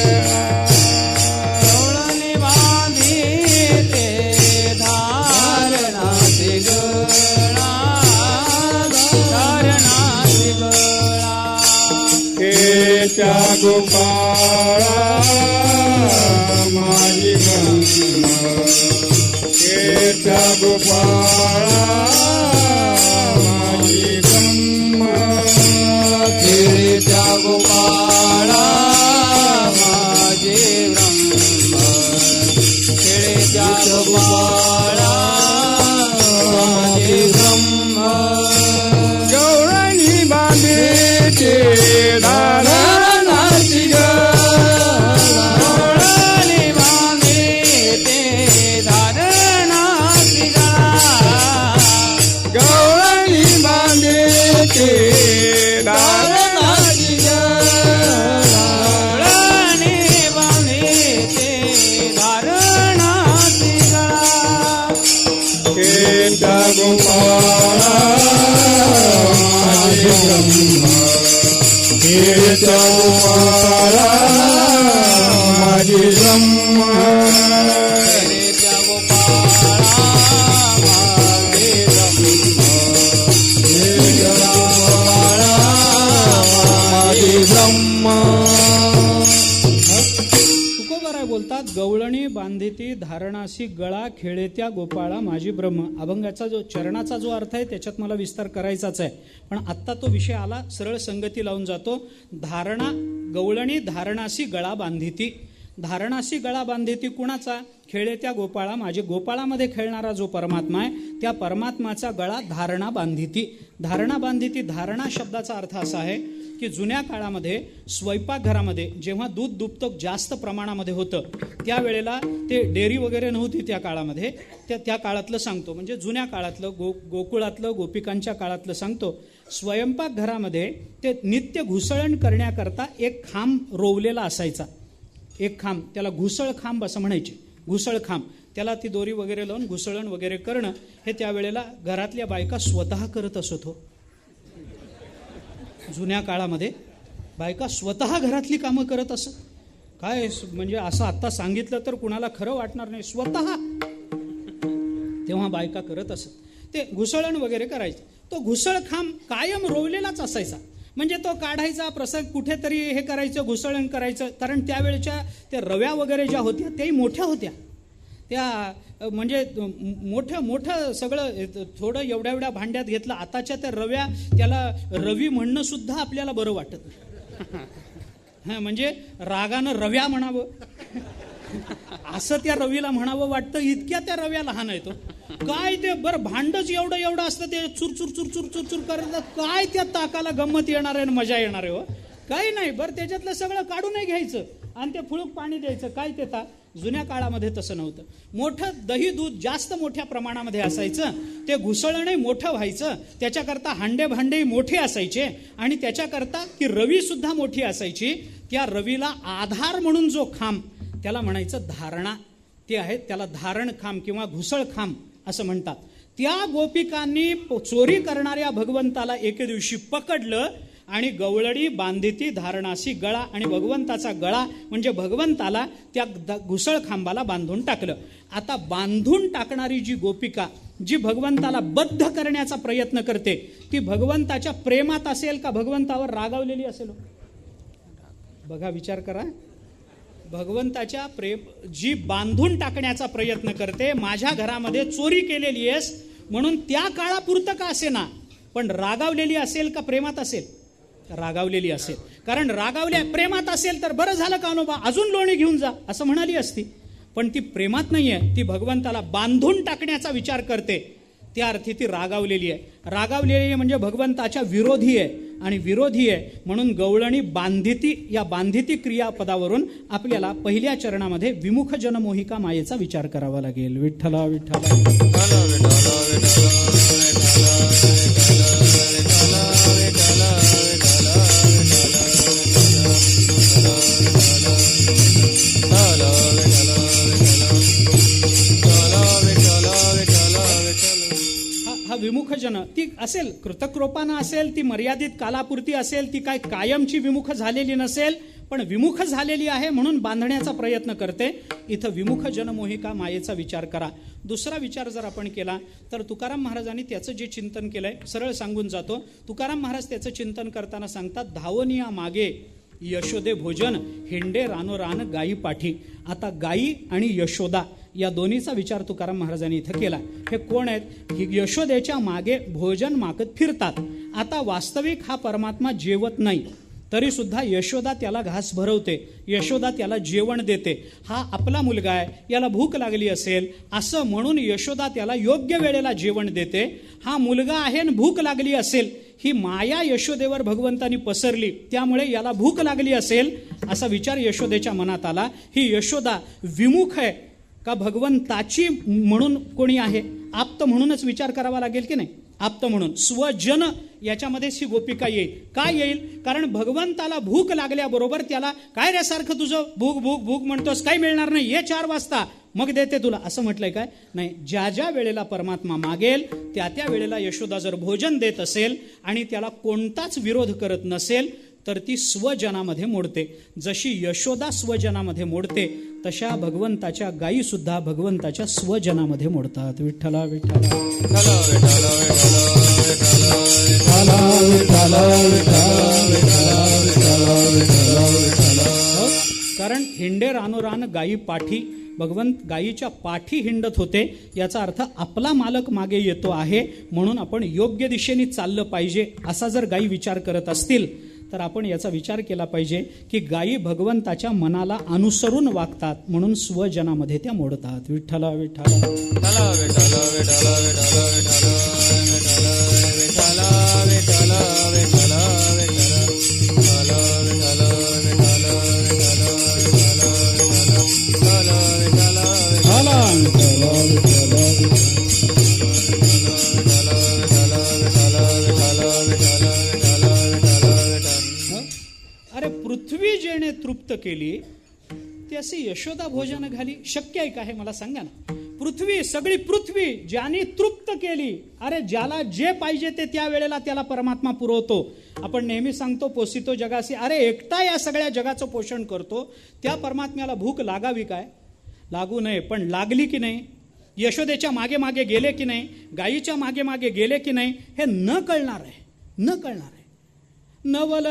गवळणी बांधिते धारणाची गळा, धारणाची गळा. केच्या गोपाळा माझी ब्रह्म, केच्या गोपाळा माझी ब्रह्म, खेळच्या गोपाळा माझे ब्रह्म, खेळच्या गोपाळा माझे ब्रह्म. गवळणी बांधेचे धारणाची गळा, गवळणी बांधिते धारणाची गळा, गवळणी बांधेचे धारणाची गळा, गवळणी बांधिते धारणाची गळा. केच्या गोपाळा माझी ब्रह्म, केच्या गोपाळा माझी ब्रह्म, खेळच्या गोपाळा माझे ब्रह्म, खेळच्या गोपाळा माझे ब्रह्म. तुकोबाराय बोलतात, गवळणी बांधिती धारणासी गळा, खेळेत्या गोपाळा माझी ब्रह्म. अभंगाचा जो चरणाचा जो अर्थ आहे त्याच्यात मला विस्तार करायचाच आहे, पण आत्ता तो विषय आला, सरळ संगती लावून जातो. गवळणी धारणासी गळा बांधिती, धारणासी गळा बांधिती कुणाचा? खेळेत्या गोपाळा माझे. गोपाळामध्ये खेळणारा जो परमात्मा आहे त्या परमात्माचा गळा धारणा बांधिती. धारणा बांधिती, धारणा शब्दाचा अर्थ असा आहे की जुन्या काळामध्ये स्वयंपाकघरामध्ये जेव्हा दूध दुभतं जास्त प्रमाणामध्ये होतं त्यावेळेला ते डेअरी वगैरे नव्हती त्या काळामध्ये, त्या काळातलं सांगतो, म्हणजे जुन्या काळातलं गोकुळातलं गोपिकांच्या काळातलं सांगतो. स्वयंपाकघरामध्ये ते नित्य घुसळण करण्याकरता एक खांब रोवलेला असायचा, एक खांब, त्याला घुसळ खांब असं म्हणायचे, घुसळ खांब. त्याला ती दोरी वगैरे लावून घुसळण वगैरे करणं हे त्यावेळेला घरातल्या बायका स्वतः करत असत हो. जुन्या काळामध्ये बायका स्वतः घरातली कामं करत असत. काय म्हणजे असं आत्ता सांगितलं तर कुणाला खरं वाटणार नाही, स्वतः तेव्हा बायका करत असत. ते घुसळण वगैरे करायचे. तो घुसळ खांब कायम रोवलेलाच असायचा. म्हणजे तो काढायचा प्रसंग कुठेतरी हे करायचं, घुसळण करायचं. कारण त्यावेळेच्या त्या रव्या वगैरे ज्या होत्या त्याही मोठ्या होत्या. त्या म्हणजे मोठं सगळं थोडं एवढ्या भांड्यात घेतलं. आताच्या त्या रव्या, त्याला रवी म्हणणं सुद्धा आपल्याला बरं वाटत नाही. हां, म्हणजे रागानं रव्या म्हणावं असं त्या रवीला म्हणावं वाटतं. इतक्या त्या रव्या लहान आहेत. काय ते बरं भांडच एवढं असतं, ते चुरचुर करतात. काय त्या ताकाला गंमत येणार आहे, मजा येणार आहे हो. काही नाही. बरं त्याच्यातलं सगळं काढूनही घ्यायचं आणि ते फुळूक पाणी द्यायचं. काय ते जुन्या काळामध्ये तसं नव्हतं. मोठं दही दूध जास्त मोठ्या प्रमाणामध्ये असायचं. ते घुसळणही मोठं व्हायचं. त्याच्याकरता हांडे भांडेही मोठे असायचे आणि त्याच्याकरता ती रवी सुद्धा मोठी असायची. त्या रवीला आधार म्हणून जो खांब, त्याला म्हणायचं धारणा. ते आहे, त्याला धारण खांब किंवा घुसळ खांब असं म्हणतात. त्या गोपिकांनी चोरी करणाऱ्या भगवंताला एके दिवशी पकडलं आणि गवळणी बांधिती धारणासी गळा, आणि भगवंताचा गळा म्हणजे भगवंताला त्या घुसळ खांबाला बांधून टाकलं. आता बांधून टाकणारी जी गोपिका जी भगवंताला बद्ध करण्याचा प्रयत्न करते, ती भगवंताच्या प्रेमात असेल का भगवंतावर रागावलेली असेल? बघा, विचार करा. भगवंताच्या जी बांधून टाकण्याचा प्रयत्न करते, माझ्या घरामध्ये चोरी केलेली आहेस म्हणून त्या काळापुरतं का असेना, पण रागावलेली असेल का प्रेमात असेल? रागावलेली असेल. कारण रागावल्या प्रेमात असेल तर बरं झालं का नोबा, अजून लोणी घेऊन जा असं म्हणाली असती. पण ती प्रेमात नाहीये, ती भगवंताला बांधून टाकण्याचा विचार करते. त्या अर्थी ती रागावलेली आहे. रागावलेली आहे म्हणजे भगवंताच्या विरोधी आहे, आणि विरोधी आहे म्हणून गवळणी बांधिती, या बांधिती क्रियापदावरून आपल्याला पहिल्या चरणामध्ये विमुख जनमोहिका मायेचा विचार करावा लागेल. विठ्ठला विठ्ठला. हा विमुख जन, ती असेल कृतकृपानं असेल, ती मर्यादित कालापुरती असेल, ती काय कायमची विमुख झालेली नसेल, पण विमुख झालेली आहे म्हणून बांधण्याचा प्रयत्न करते. इथं विमुख जनमोहिका मायेचा विचार करा. दुसरा विचार जर आपण केला तर तुकाराम महाराजांनी त्याचं जे चिंतन केलंय सरळ सांगून जातो. तुकाराम महाराज त्याचं चिंतन करताना सांगतात, धावनिया मागे यशोदे भोजन, हिंडे रानोरान गायी पाठी. आता गायी आणि यशोदा या दोन्हीचा विचार तुकाराम महाराजांनी इथं केला. हे कोण आहेत? यशोदेच्या मागे भोजन मागत फिरतात. आता वास्तविक हा परमात्मा जेवत नाही, तरी सुद्धा यशोदा त्याला घास भरवते, यशोदा त्याला जेवण देते. हा आपला मुलगा आहे, याला भूक लागली असेल असं म्हणून यशोदा त्याला योग्य वेळेला जेवण देते. हा मुलगा आहे आणि भूक लागली असेल, ही माया यशोदेवर भगवंतानी पसरली, त्यामुळे याला भूक लागली असेल असा विचार यशोदेच्या मनात आला. ही यशोदा विमुख आहे का भगवंताची म्हणून कोणी आहे? आप्त म्हणूनच विचार करावा लागेल की नाही? आप्त म्हणून स्वजन याच्यामध्येच ही गोपिका येईल. काय येईल? कारण भगवंताला भूक लागल्याबरोबर त्याला काय रे सारखं तुझं भूक भूक भूक म्हणतोस, काही मिळणार नाही, ये 4 वाजता मग देते तुला, असं म्हटलंय काय? नाही. ज्या ज्या वेळेला परमात्मा मागेल त्या त्या वेळेला यशोदा जर भोजन देत असेल आणि त्याला कोणताच विरोध करत नसेल तर ती स्वजनामध्ये मोडते. जशी यशोदा स्वजनामध्ये मोडते तशा भगवंताच्या गायी सुद्धा भगवंताच्या स्वजनामध्ये मोडतात. विठ्ठला विठ्ठला. कारण हिंडे रानोरान गायी पाठी, भगवंत गायीच्या पाठी हिंडत होते, याचा अर्थ आपला मालक मागे येतो आहे म्हणून आपण योग्य दिशेने चाललं पाहिजे. असा जर गायी विचार करत असतील तर आपण याचा विचार केला पाहिजे की गायी भगवंताच्या मनाला अनुसरून वागतात म्हणून स्वजनामध्ये त्या मोडतात. विठ्ठला विठ्ठला. अरे पृथ्वी जेणे तृप्त केली ती अशी यशोदा भोजन घाली, शक्य आहे का हे मला सांगा ना. पृथ्वी, सगळी पृथ्वी ज्याने तृप्त केली. अरे ज्याला जे पाहिजे ते त्या वेळेला त्याला परमात्मा पुरवतो. आपण नेहमी सांगतो पोसितो जगासी, अरे एकटा या सगळ्या जगाचं पोषण करतो. त्या परमात्म्याला भूक लागावी काय? लागू नये. पण लागली की नाही? यशोदेच्या मागे मागे गेले की नाही? गायीच्या मागे मागे गेले की नाही? हे न कळणार आहे, न कळणार आहे. नवल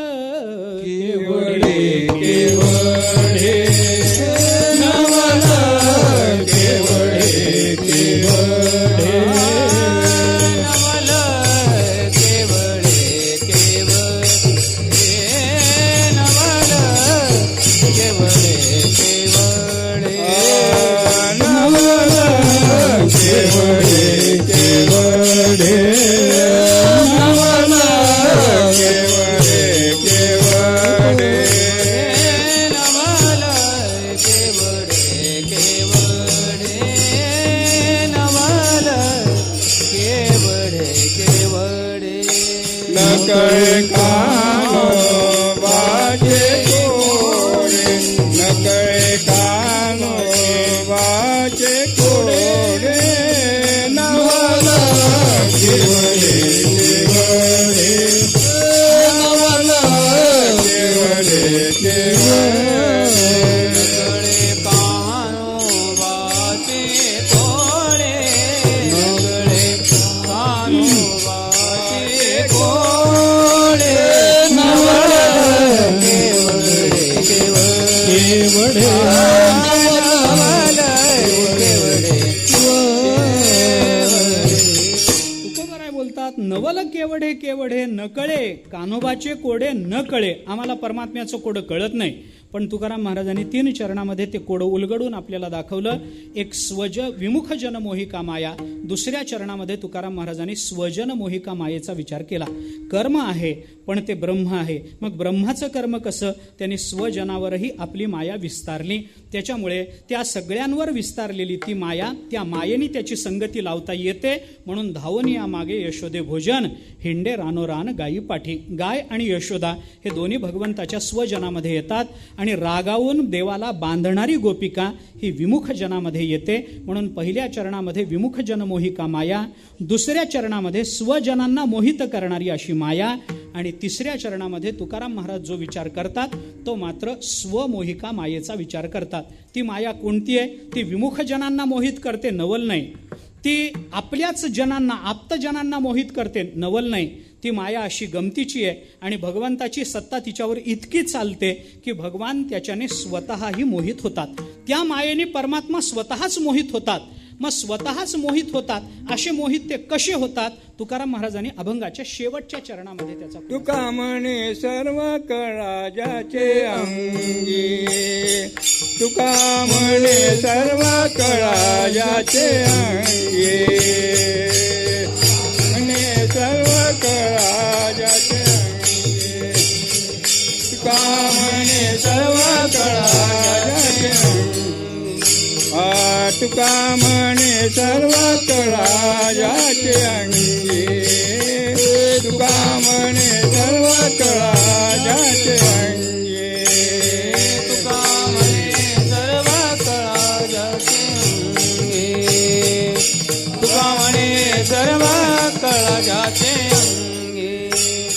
केवढे केवढे नवल केवढे केवढे नवल केवळे केवळे नवल केवळे केवळे नवल केवढे केवढे नवल केवढे केवढे नवल केवळे केवळे नवल केवळे केवळे नकळे कानोबाचे कोडे नकळे कानोबाचे कोडे नवल केवढे केवढे नवल केवढे केवढे नगळे कान्होबाचे कोळे नगळे कान्होबाचे कोळे नवल केवळे केवळे केवढे नवल केवळे तुकोबाराय बोलतात नवल केवढे केवढे न कळे कान्होबाचे कोडे न कळे. आम्हाला परमात्म्याचं कोडं कळत नाही, पण तुकाराम महाराजांनी 3 चरणामध्ये ते कोडं उलगडून आपल्याला दाखवलं. एक स्वज विमुख जन मोहिका माया. दुसऱ्या चरणामध्ये तुकाराम महाराजांनी स्वजन मोहिका मायेचा विचार केला. कर्म आहे पण ते ब्रह्म आहे. मग ब्रह्माचं कर्म कसं? त्यांनी स्वजनावरही आपली माया विस्तारली. त्याच्यामुळे त्या सगळ्यांवर विस्तारलेली ती माया, त्या मायेने त्याची संगती लावता येते. म्हणून धावून या मागे यशोदे भोजन हिंडे रानोरान गायी पाठी. गाय आणि यशोदा हे दोन्ही भगवंताच्या स्वजनामध्ये येतात आणि रागावून देवाला बांधणारी गोपिका ही विमुख जनामध्ये येते. म्हणून पहिल्या चरणामध्ये विमुख जन मोहिका माया, दुसऱ्या चरणामध्ये स्वजनांना मोहित करणारी अशी माया, आणि तिसऱ्या चरणामध्ये तुकाराम महाराज जो विचार करतात तो मात्र स्वमोहिका मायेचा विचार करतात. ती माया कोणती आहे? ती विमुख जनांना मोहित करते, नवल नाही. ती आपल्याच जनांना, आप्तजनांना मोहित करते, नवल नाही. ती माया अशी गमतीची आहे आणि भगवंताची सत्ता तिच्यावर इतकी चालते की भगवान त्याच्याने स्वतःही मोहित होतात. त्या मायेने परमात्मा स्वतःच मोहित होतात. मग स्वतःच मोहित होतात. असे मोहित ते कसे होतात? तुकाराम महाराजांनी अभंगाच्या शेवटच्या चरणामध्ये त्याचा तुका म्हणे सर्व कळा ज्याचे अंगी तुका म्हणे सर्व कळा ज्याचे अंगी म्हणे सर्व कळा ज्याचे अंगी तुका म्हणे सर्व कळा ज्याचे अंगी तुका म्हणे सर्व कळा ज्याचे अंगी तुका म्हणे सर्व कळा ज्याचे अंगी तुका म्हणे सर्व कळा ज्याचे अंगी तुका म्हणे सर्व कळा ज्याचे अंगी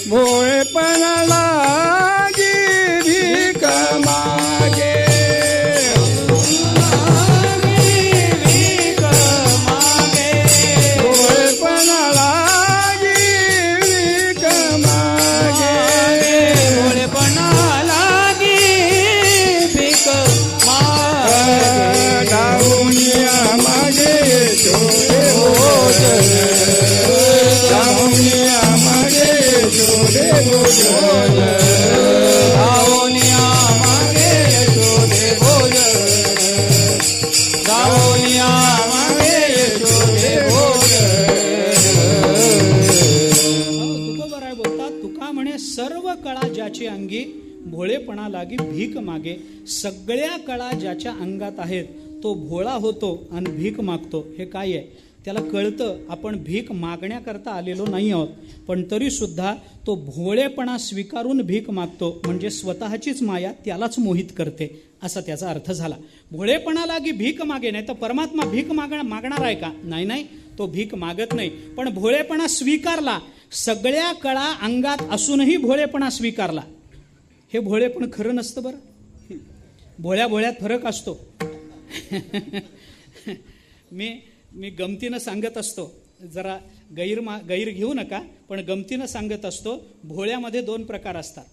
भोळेपणा लागी भीक मागे भोळेपणा लागी भीक मागे भोळेपणा लागी भीक मागे डाहुनिया मागे छोडे भोजन डाहुनिया मागे छोडे भोजन धावनिया मागे शोधे भोजन धावनिया मागे शोधे भोजन तुकोबाराय बोलतात तुका म्हणे सर्व कळा ज्याची अंगी भोळेपणा लागी भीक मागे. सगळ्या कळा ज्याच्या अंगात आहेत तो भोळा होतो आणि भीक मागतो. हे काय आहे? त्याला कळतं आपण भीक मागण्याकरता आलेलो नाही आहोत, पण तरी सुद्धा तो भोळेपणा स्वीकारून भीक मागतो. म्हणजे स्वतःचीच माया त्यालाच मोहित करते, असा त्याचा अर्थ झाला. भोळेपणा लागी भीक मागे. नाही तर परमात्मा भीक मागणार आहे का? नाही नाही, तो भीक मागत नाही. पण भोळेपणा स्वीकारला. सगळ्या कळा अंगात असूनही भोळेपणा स्वीकारला. हे भोळेपण खरं नसतं बरं. भोळ्या भोळ्यात फरक असतो. मी गमतीनं सांगत असतो. जरा गैर घेऊ नका, पण गमतीनं सांगत असतो. भोळ्यामध्ये 2 प्रकार असतात.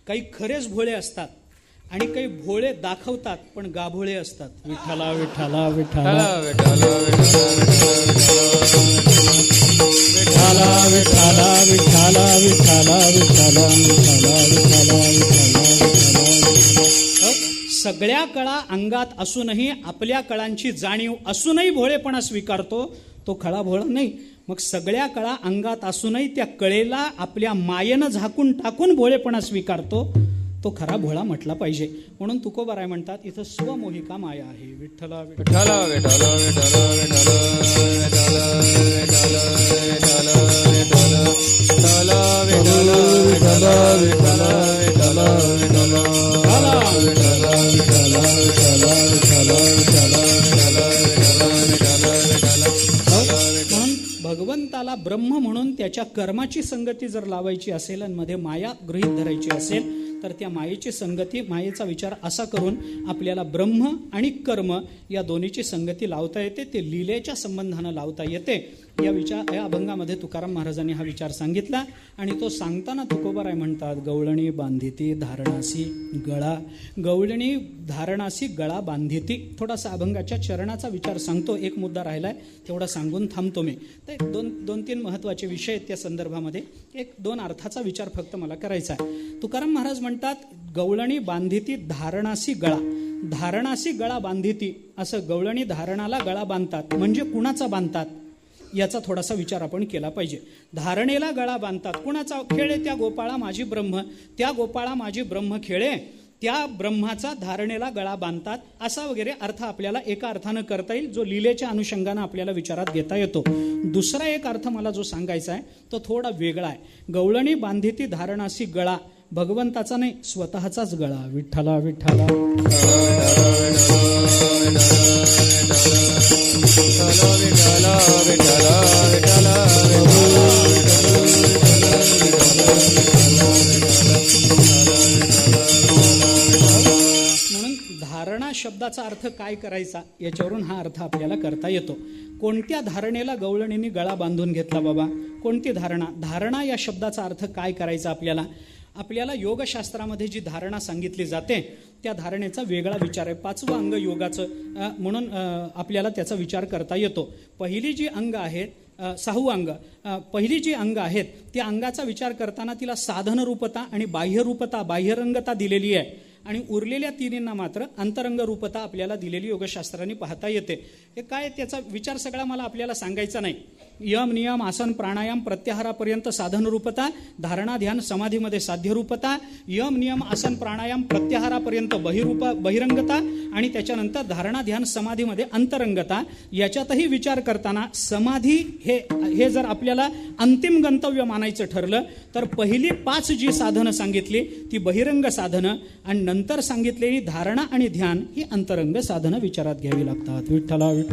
काही खरेच भोळे असतात आणि काही भोळे दाखवतात पण गाभोळे असतात. विठ्ठला विठ्ठला विठ्ठला विठ्ठला विठ्ठला विठ्ठला विठ्ठला विठ्ठला विठ्ठला विठ्ठला विठ्ठला. सगळ्या कळा अंगात असूनही आपल्या कळांची जाणीव असूनही भोळेपणा स्वीकारतो तो खळा भोळा नाही. मग सगळ्या कळा अंगात असूनही त्या कळेला आपल्या मायेनं झाकून टाकून भोळेपणा स्वीकारतो तो खरा भोळा म्हटला पाहिजे. म्हणून तुकोबाराय म्हणतात इथं स्वमोहिका माया आहे. विठ्ठला विठ्ठला विठ्ठला विठ्ठला विठ्ठला विठ्ठला विठ्ठला विठ्ठला विठ्ठला भगवंताला ब्रह्म म्हणून त्याच्या कर्माची संगती जर लावायची असेल आणि मध्ये माया गृहीत धरायची असेल तर त्या मायेची संगती, मायेचा विचार असा करून आपल्याला ब्रह्म आणि कर्म या दोन्हीची संगती लावता येते. ते लीलेच्या संबंधानं लावता येते. या अभंगामध्ये तुकाराम महाराजांनी हा विचार सांगितला आणि तो सांगताना तुकोबाराय म्हणतात गवळणी बांधिती धारणासी गळा. गवळणी धारणासी गळा बांधिती. थोडासा अभंगाच्या चरणाचा विचार सांगतो. एक मुद्दा राहिलाय तेवढा सांगून थांबतो मी. तर दोन तीन महत्वाचे विषय आहेत त्या संदर्भामध्ये. 1-2 अर्थाचा विचार फक्त मला करायचा आहे. तुकाराम महाराज म्हणतात गवळणी बांधिती धारणासी गळा. धारणासी गळा बांधिती असं गवळणी धारणाला गळा बांधतात म्हणजे कुणाचा बांधतात याचा थोडासा विचार आपण केला पाहिजे. धारणेला गळा बांधतात कुणाचा? खेळे त्या गोपाळा माझी ब्रह्म, त्या गोपाळा माझी ब्रह्म खेळे, त्या ब्रह्माचा धारणेला गळा बांधतात असा वगैरे अर्थ आपल्याला एका अर्थानं करता येईल जो लीलेच्या अनुषंगानं आपल्याला विचारात घेता येतो. दुसरा एक अर्थ मला जो सांगायचा आहे तो थोडा वेगळा आहे. गवळणी बांधिती धारणासी गळा भगवंताचा नाही स्वतःचाच गळा. विठ्ठला विठ्ठला म्हणून धारणा शब्दाचा अर्थ काय करायचा याच्यावरून हा अर्थ आपल्याला करता येतो. कोणत्या धारणेला गवळणींनी गळा बांधून घेतला बाबा? कोणती धारणा? धारणा या शब्दाचा अर्थ काय करायचा आपल्याला योगशास्त्रामध्ये जी धारणा सांगितली जाते त्या धारणेचा वेगळा विचार आहे. 5वं अंग योगाचं म्हणून आपल्याला त्याचा विचार करता येतो. पहिली जी अंग आहेत 6वं अंग, पहिली जी अंग आहेत त्या अंगाचा विचार करताना तिला साधन रूपता आणि बाह्यरूपता बाह्यरंगता दिलेली आहे आणि उरलेल्या तिन्हींना मात्र अंतरंग रूपता आपल्याला दिलेली योगशास्त्राने पाहता येते. हे काय त्याचा विचार सगळा मला आपल्याला सांगायचा नाही. यम नियम आसन प्राणायाम प्रत्याहारापर्यंत साधन रूपता, धारणा ध्यान समाधीमध्ये साध्य रूपता, यम नियम आसन प्राणायाम प्रत्याहारापर्यंत बहिरंगता आणि त्याच्यानंतर धारणा ध्यान समाधीमध्ये अंतरंगता. याच्यातही विचार करताना समाधी हे जर आपल्याला अंतिम गंतव्य मानायचं ठरलं तर पहिली 5 जी साधनं सांगितली ती बहिरंग साधनं आणि नंतर सांगितलेली धारणा आणि ध्यान ही अंतरंग साधनं विचारात घ्यावी लागतात. विठ्ठला विठ्ठला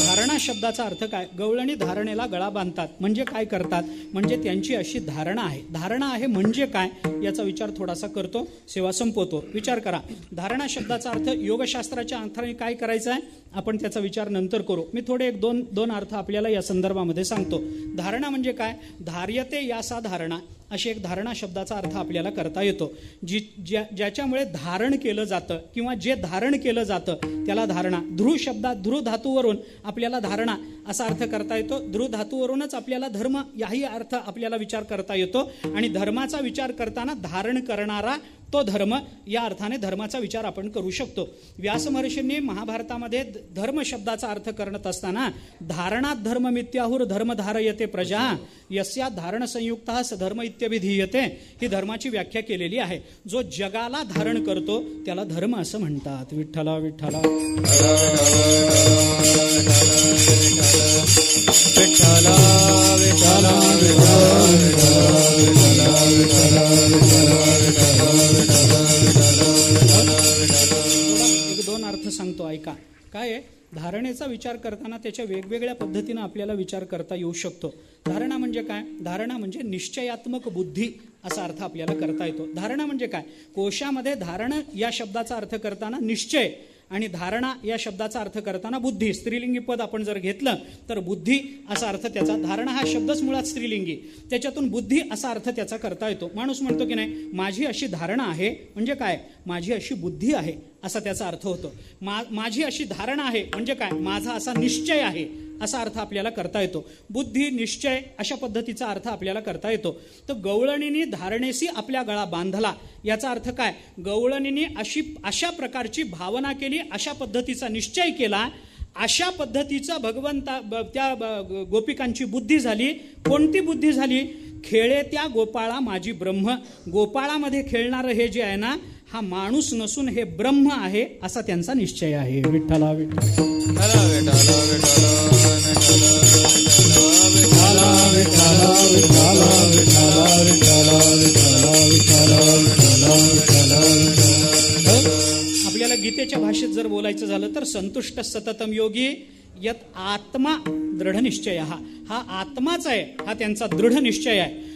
धारणा शब्दाचा अर्थ काय? गवळणी धारणेला गळा बांधतात म्हणजे काय करतात? म्हणजे त्यांची अशी धारणा आहे. धारणा आहे म्हणजे काय याचा विचार थोडासा करतो, सेवा संपवतो. विचार करा. धारणा शब्दाचा अर्थ योगशास्त्राच्या अर्थाने काय करायचा आहे आपण त्याचा विचार नंतर करू. मी थोडे 2 अर्थ आपल्याला या संदर्भामध्ये सांगतो. धारणा म्हणजे काय? धार्यते यासा धारणा अशी एक धारणा शब्दाचा अर्थ आपल्याला करता येतो. ज्याच्यामुळे धारण केलं जातं किंवा जे धारण केलं जातं त्याला धारणा. ध्रू धातूवरून आपल्याला धारणा असा अर्थ करता येतो. ध्रू धातूवरूनच आपल्याला धर्म याही अर्थ आपल्याला विचार करता येतो आणि धर्माचा विचार करताना धारण करणारा तो धर्म या अर्थाने धर्माचा विचार आपण करू शकतो. व्यास महर्षींनी महाभारतामध्ये धर्म शब्दाचा अर्थ करत असताना धारणात धर्म मित्याहुर धर्म धारयते प्रजा यस्या धारण संयुक्तः सधर्म इत्यभिधीयते ही धर्माची व्याख्या केलेली आहे. जो जगाला धारण करतो त्याला धर्म असं म्हणतात. विठ्ठला विठ्ठला एक 2 अर्थ सांगतो ऐका. काय आहे, धारणेचा विचार करताना त्याच्या वेगवेगळ्या पद्धतीनं आपल्याला विचार करता येऊ शकतो. धारणा म्हणजे काय? धारणा म्हणजे निश्चयात्मक बुद्धी असा अर्थ आपल्याला करता येतो. धारणा म्हणजे काय? कोशामध्ये धारण या शब्दाचा अर्थ करताना निश्चय आणि धारणा या शब्दाचा अर्थ करताना बुद्धी, स्त्रीलिंगी पद आपण जर घेतलं तर बुद्धी असा अर्थ त्याचा. धारणा हा शब्दच मुळात स्त्रीलिंगी, त्याच्यातून बुद्धी असा अर्थ त्याचा करता येतो. माणूस म्हणतो की नाही, माझी अशी धारणा आहे म्हणजे काय, माझी अशी बुद्धी आहे असा त्याचा अर्थ होतो. माझी अशी धारणा आहे म्हणजे काय, माझा असा निश्चय आहे असा अर्थ आपल्याला करता येतो. बुद्धी, निश्चय अशा पद्धतीचा अर्थ आपल्याला करता येतो. तर गवळणीने धारणेशी आपल्या गळा बांधला याचा अर्थ काय, गवळणीने अशा प्रकारची भावना केली, अशा पद्धतीचा निश्चय केला, अशा पद्धतीचा त्या गोपिकांची बुद्धी झाली. कोणती बुद्धी झाली? खेळे त्या गोपाळा माझी ब्रह्म. गोपाळामध्ये खेळणारं हे जे आहे ना, हा माणूस नसून हे ब्रह्म आहे असा त्यांचा निश्चय आहे. विठ्ठला विठ्ठला आपल्याला गीतेच्या भाषेत जर बोलायचं झालं तर संतुष्ट सततम योगी यत आत्मा दृढ निश्चय. हा आत्माच आहे, हा त्यांचा दृढ निश्चय आहे.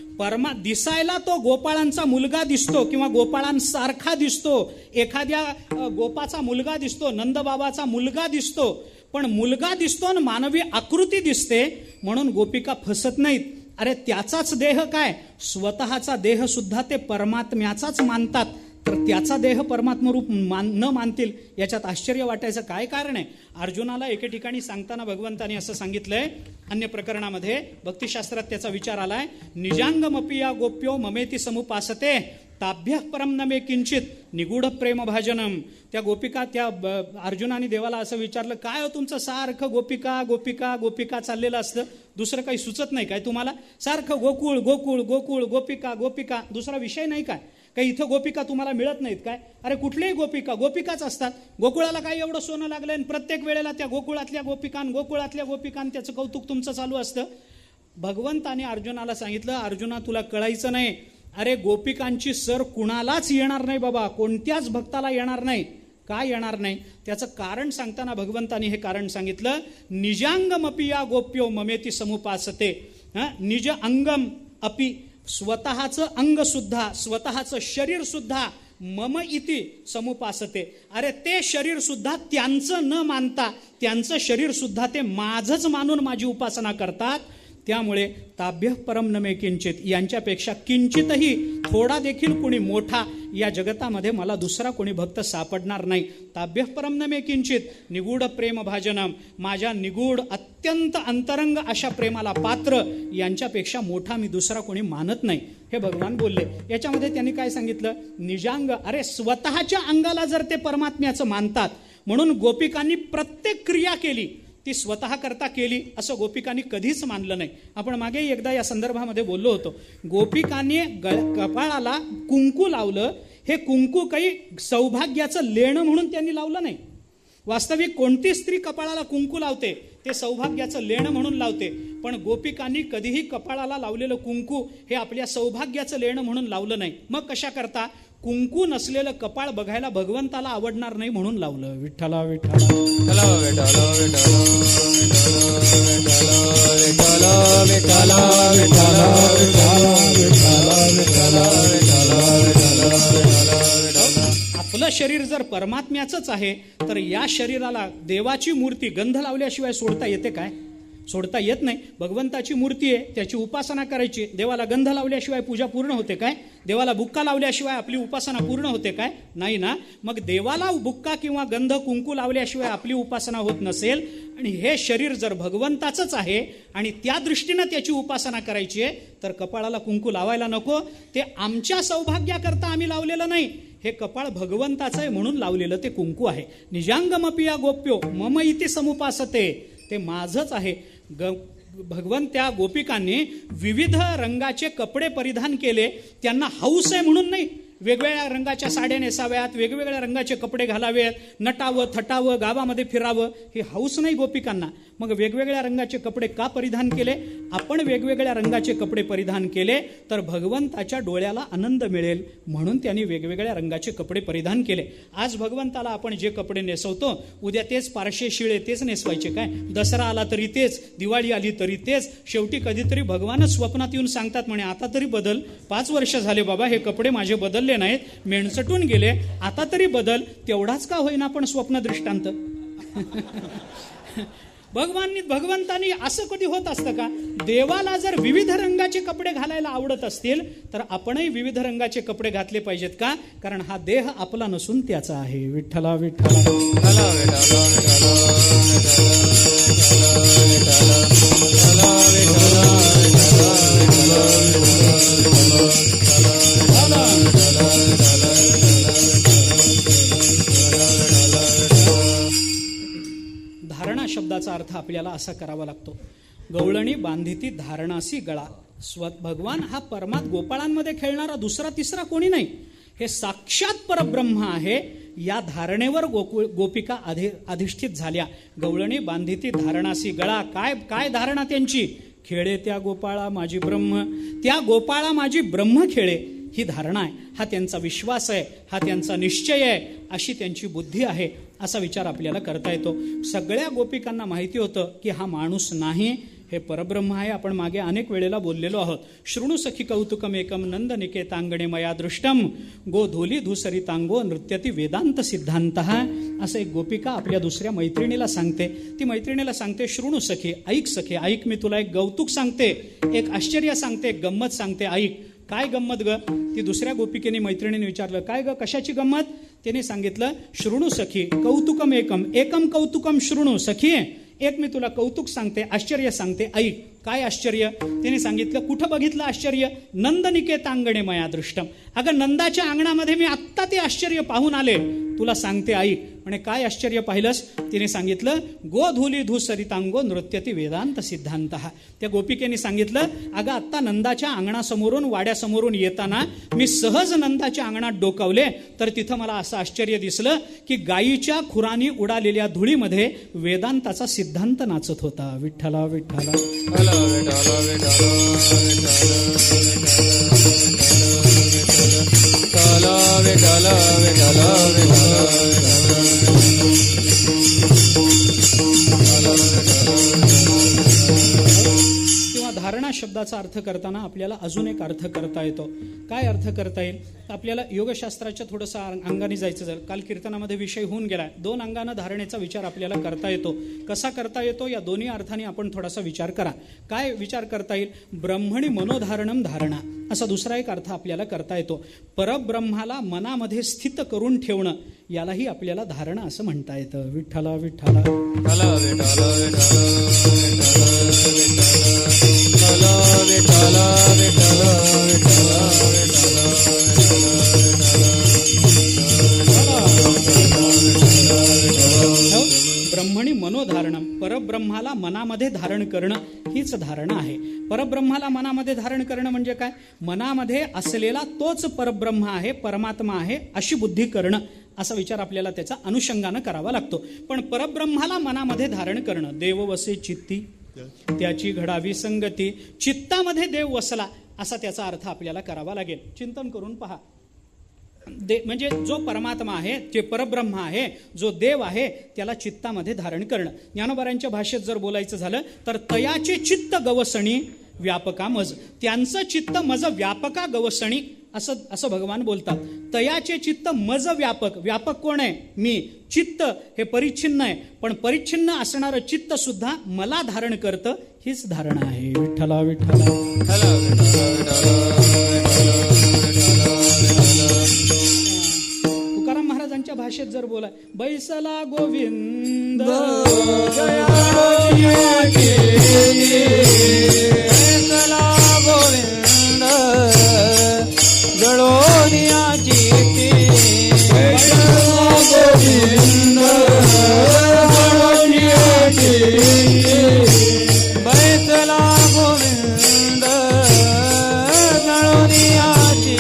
दिसायला तो गोपाळांचा मुलगा दिसतो किंवा गोपाळांसारखा दिसतो, एखाद्या गोपाचा मुलगा दिसतो, नंदबाबाचा मुलगा दिसतो, पण मुलगा दिसतो आणि मानवी आकृती दिसते म्हणून गोपिका फसत नाहीत. अरे त्याचाच देह काय, स्वतःचा देह सुद्धा ते परमात्म्याचाच मानतात, तर त्याचा देह परमात्मरूप न मानतील याच्यात आश्चर्य वाटायचं काय कारण आहे? अर्जुनाला एके ठिकाणी सांगताना भगवंतानी असं सांगितलंय, अन्य प्रकरणामध्ये भक्तिशास्त्रात त्याचा विचार आलाय, निजांगमपि या गोप्यो ममेती समुपासते ताभ्यः परम न मे किंचित निगूढ प्रेम भाजनम. त्या गोपिका, त्या अर्जुनाने देवाला असं विचारलं, काय हो तुमचं सारखं गोपिका गोपिका गोपिका चाललेलं असतं, दुसरं काही सुचत नाही काय तुम्हाला? सारखं गोकुळ गोकुळ गोकुळ गोपिका गोपिका, दुसरा विषय नाही काय? काही इथं गोपिका तुम्हाला मिळत नाहीत काय? अरे कुठल्याही गोपिका गोपिकाच असतात. गोकुळाला काय एवढं सोनं लागलंय आणि प्रत्येक वेळेला त्या गोकुळातल्या गोपिकां त्याचं कौतुक तुमचं चालू असतं. भगवंताने अर्जुनाला सांगितलं, अर्जुना तुला कळायचं नाही, अरे गोपिकांची सर कुणालाच येणार नाही बाबा, कोणत्याच भक्ताला येणार नाही. काय येणार नाही त्याचं कारण सांगताना भगवंतानी हे कारण सांगितलं, निजांगमपि या गोप्यो ममेती समुपासते. निज अंगम अपि, स्वतःचं अंग सुद्धा, स्वतःचं शरीर सुद्धा मम इति समुपासते. अरे ते शरीर सुद्धा त्यांचं न मानता, त्यांचं शरीर सुद्धा ते माझंच मानून माझी उपासना करतात. त्यामुळे ताभ्यः परम न मे किंचित, यांच्यापेक्षा किंचितही थोडा देखील कोणी मोठा या जगतामध्ये मला दुसरा कोणी भक्त सापडणार नाही. ताभ्यः परम न मे किंचित निगूढ प्रेम भाजनम, माझ्या निगूढ अत्यंत अंतरंग अशा प्रेमाला पात्र यांच्यापेक्षा मोठा मी दुसरा कोणी मानत नाही, हे भगवान बोलले. याच्यामध्ये त्यांनी काय सांगितलं, निजांग, अरे स्वतःच्या अंगाला जर ते परमात्म्याचं मानतात म्हणून गोपिकांनी प्रत्येक क्रिया केली ती स्वतः करता केली असं गोपिकांनी कधीच मानलं नाही. आपण मागे एकदा या संदर्भामध्ये बोललो होतो, गोपिकांनी कपाळाला कुंकू लावलं, हे कुंकू काही सौभाग्याचं लेणं म्हणून त्यांनी लावलं नाही. वास्तविक कोणती स्त्री कपाळाला कुंकू लावते ते सौभाग्याचं लेणं म्हणून लावते, पण गोपिकांनी कधीही कपाळाला लावलेलं कुंकू हे आपल्या सौभाग्याचं लेणं म्हणून लावलं नाही. मग कशा करता? कुंकू नसलेलं कपाळ बघायला भगवंताला आवडणार नाही म्हणून लावलं. विठ्ठला विठ्ठला आपलं शरीर जर परमात्म्याचंच आहे तर या शरीराला देवाची मूर्ती गंध लावल्याशिवाय सोडता येते काय? सोडता येत नाही. भगवंताची मूर्ती आहे, त्याची उपासना करायची, देवाला गंध लावल्याशिवाय पूजा पूर्ण होते काय? देवाला बुक्का लावल्याशिवाय आपली उपासना पूर्ण होते काय? नाही ना. मग देवाला बुक्का किंवा गंध कुंकू लावल्याशिवाय आपली उपासना होत नसेल आणि हे शरीर जर भगवंताचंच आहे आणि त्या दृष्टीनं त्याची उपासना करायची आहे तर कपाळाला कुंकू लावायला नको. ते आमच्या सौभाग्याकरता आम्ही लावलेलं नाही, हे कपाळ भगवंताचं आहे म्हणून लावलेलं ते कुंकू आहे. निजांगमपि या गोप्यो मम इति समुपासते, ते माझंच आहे. भगवंत त्या गोपिकांनी विविध रंगाचे कपडे परिधान केले, त्यांना हौस आहे म्हणून नाही. वेगवेगळ्या रंगाच्या साड्या नेसाव्यात, वेगवेगळ्या रंगाचे कपडे घालावेत, नटावं थटावं, गावामध्ये फिरावं, ही हौस नाही गोपिकांना. मग वेगवेगळ्या रंगाचे कपडे का परिधान केले? आपण वेगवेगळ्या रंगाचे कपडे परिधान केले तर भगवंताच्या डोळ्याला आनंद मिळेल म्हणून त्यांनी वेगवेगळ्या रंगाचे कपडे परिधान केले. आज भगवंताला आपण जे कपडे नेसवतो, उद्या तेच पारशे शिळे तेच नेसवायचे काय? दसरा आला तरी तेच, दिवाळी आली तरी तेच. शेवटी कधीतरी भगवानच स्वप्नात येऊन सांगतात म्हणे आता तरी बदल, 5 वर्ष झाले बाबा हे कपडे माझे बदलले नाहीत, मेणसटून गेले, आता तरी बदल. तेवढाच का होईना पण स्वप्न दृष्टांत. भगवंतानी असं कधी होत असतं का? देवाला जर विविध रंगाचे कपडे घालायला आवडत असतील तर आपणही विविध रंगाचे कपडे घातले पाहिजेत का? कारण हा देह आपला नसून त्याचा आहे. विठ्ठला विठ्ठला विठ्ठला विठ्ठला धारणा शब्दाचा अर्थ आपल्याला असा करावा लागतो. गवळणी बांधिती धारणासी गळा. भगवान हा परमात गोपाळांमध्ये खेळणारा दुसरा तिसरा कोणी नाही. हे साक्षात परब्रह्म आहे. या धारणेवर गोपिका अधिष्ठित झाल्या. गवळणी बांधिती धारणासी गळा. काय धारणा त्यांची? खेळे त्या गोपाळा माझी ब्रह्म, त्या गोपाळा माझी ब्रह्म खेळे, ही धारणा आहे. हा त्यांचा विश्वास आहे, हा त्यांचा निश्चय आहे, अशी त्यांची बुद्धी आहे. असा विचार आपल्याला करता येतो. सगळ्या गोपिकांना माहिती होतं की हा माणूस नाही, हे परब्रह्म आहे. आपण मागे अनेक वेळेला बोललेलो आहोत. शृणु सखी कौतुकम एकम नंद निकेतांगणे मया दृष्टम गोधोली धुसरितांगो नृत्यती वेदांत सिद्धांत. असं एक गोपिका आपल्या दुसऱ्या मैत्रिणीला सांगते. ती मैत्रिणीला सांगते, शृणु सखी, ऐक सखी, ऐक, मी तुला एक कौतुक सांगते, एक आश्चर्य सांगते, एक गंमत सांगते, ऐक. काय गंमत ग? ती दुसऱ्या गोपिकेने मैत्रिणीने विचारलं, काय ग, कशाची गंमत? त्याने सांगितलं, शृणु सखी कौतुकम एकम, एकम कौतुकम शृणु सखी, एक मी तुला कौतुक सांगते, आश्चर्य सांगते, ऐक. काय आश्चर्य? त्याने सांगितलं, कुठं बघितलं आश्चर्य? नंद निकेतांगणे मया दृष्टम. अगं नंदाच्या अंगणामध्ये मी आत्ता ते आश्चर्य पाहून आले, तुला सांगते ऐक. म्हणे काय आश्चर्य पाहिलंस? तिने सांगितलं, गोधुली धुसरितांगो नृत्यती वेदांत सिद्धांत. त्या गोपिकेने सांगितलं, अगं आत्ता नंदाच्या अंगणासमोरून वाड्यासमोरून येताना मी सहज नंदाच्या अंगणात डोकावले तर तिथं मला असं आश्चर्य दिसलं की गायीच्या खुरानी उडालेल्या धुळीमध्ये वेदांताचा सिद्धांत नाचत होता. विठ्ठला विठ्ठला किंवा धारणा शब्दाचा अर्थ करताना आपल्याला अजून एक अर्थ करता येतो. काय अर्थ करता येईल? आपल्याला योगशास्त्राच्या थोडंसं अंगाने जायचं जर काल कीर्तनामध्ये विषय होऊन गेला. 2 अंगानं धारणेचा विचार आपल्याला करता येतो. कसा करता येतो? या दोन्ही अर्थाने आपण थोडासा विचार करा. काय विचार करता येईल? ब्रह्मणी मनोधारणम धारणा असा दुसरा एक अर्थ आपल्याला करता येतो. परब्रह्माला मनामध्ये स्थित करून ठेवणं, यालाही आपल्याला धारणा असं म्हणता येतं. विठ्ठला विठ्ठला ब्रह्मणी मनोधारणम, परब्रह्माला मनामध्ये धारण करणं हीच धारणा आहे. परब्रह्माला मनामध्ये धारण करणं म्हणजे काय? मनामध्ये असलेला तोच परब्रह्म आहे, परमात्मा आहे, अशी बुद्धी करणं. असा विचार आपल्याला त्याचा अनुषंगानं करावा लागतो. पण परब्रह्माला मनामध्ये धारण करणं, देव वसे चित्ती त्याची घडावी संगती, चित्तामध्ये देव वसला असा त्याचा अर्थ आपल्याला करावा लागेल. चिंतन करून पहा. म्हणजे जो परमात्मा आहे, जे परब्रह्म आहे, जो देव आहे, त्याला चित्तामध्ये धारण करणं. ज्ञानोबारांच्या भाषेत जर बोलायचं झालं तर तयाचे चित्त गवसणी व्यापका मज, त्यांचं चित्त मज व्यापका गवसणी असं भगवान बोलतात. तयाचे चित्त मज व्यापक. व्यापक कोण आहे? मी. चित्त हे परिच्छिन्न आहे, पण परिच्छिन्न असणारं चित्त सुद्धा मला धारण करतं, हीच धारणा आहे. विठ्ठला विठ्ठला तुकाराम महाराजांच्या भाषेत जर बोला, बैसला गोविंद गोविंद जळोनियाची गोविंद बैसला गोविंद जळोनियाची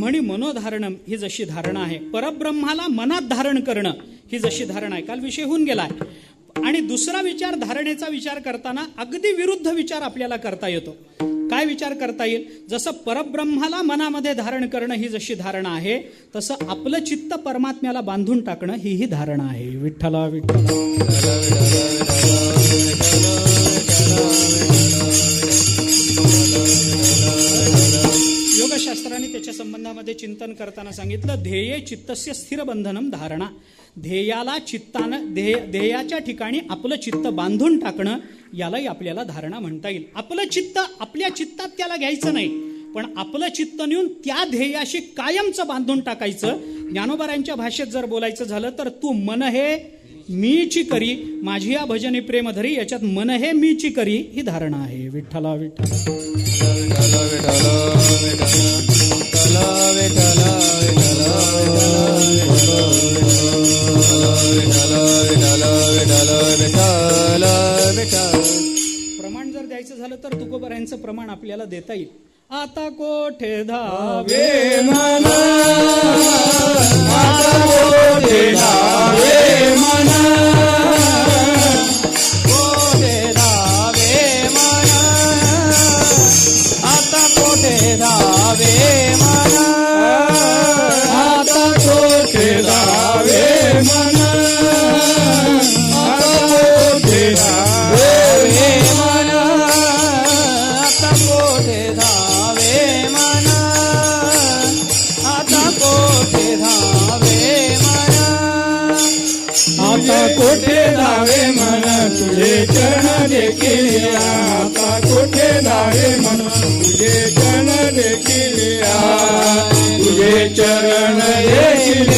ब्रह्मणी मनोधारणम ही जशी धारणा आहे, परब्रह्माला मनात धारण करणं ही जशी धारणा आहे, काल विषय होऊन गेलाय. आणि दुसरा विचार, धारणेचा विचार करताना अगदी विरुद्ध विचार आपल्याला करता येतो. काय विचार करता येईल? जसं परब्रह्माला मनामध्ये धारण करणं ही जशी धारणा आहे, तसं आपलं चित्त परमात्म्याला बांधून टाकणं ही धारणा आहे. विठ्ठला विठ्ठला. योगशास्त्राने त्याच्या संबंधामध्ये चिंतन करताना सांगितलं, ध्येये चित्तस्य स्थिर बंधनम धारणा. ध्येयाला चित्तानं ध्येयाच्या ठिकाणी आपलं चित्त बांधून टाकणं यालाही आपल्याला धारणा म्हणता येईल. आपलं चित्त आपल्या चित्तात त्याला घ्यायचं नाही, पण आपलं चित्त नेऊन त्या ध्येयाशी कायमचं बांधून टाकायचं. ज्ञानोबारांच्या भाषेत जर बोलायचं झालं तर तू मन हे मीची करी, माझी या भजनी प्रेम धरी, याच्यात मन हे मीची करी ही धारणा आहे. विठ्ठला विठ्ठला. प्रमाण जर द्यायचं झालं तर तुकोबारांचं प्रमाण आपल्याला देता येईल. आता कोठे धावे मन, आता कोठे धावे मन, कोठे धावे मन, आता कोठे धावे मन, आता कोठे धावे मन, आता कोठे धावे मन, आता कोठे धावे मन, आता कोठे धावे मन, आता कोठे धावे मन, तुझे चरण देखील. आता कोठे धावे मन, तुझे चरण देखील. तुझे चरण देखील.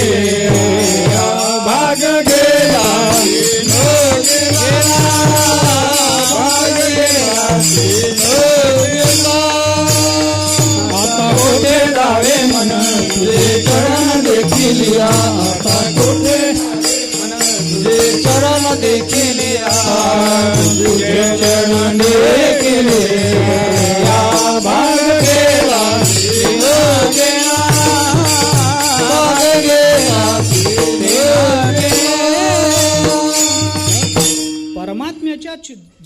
भाग गेला भाग गेला. आता कोठे धावे मन, तुझे चरण देखील. आता कोठे तुझे चरण देखील तुझे चरण देखील. भाग गेला भाग गेला. परमात्म्याच्या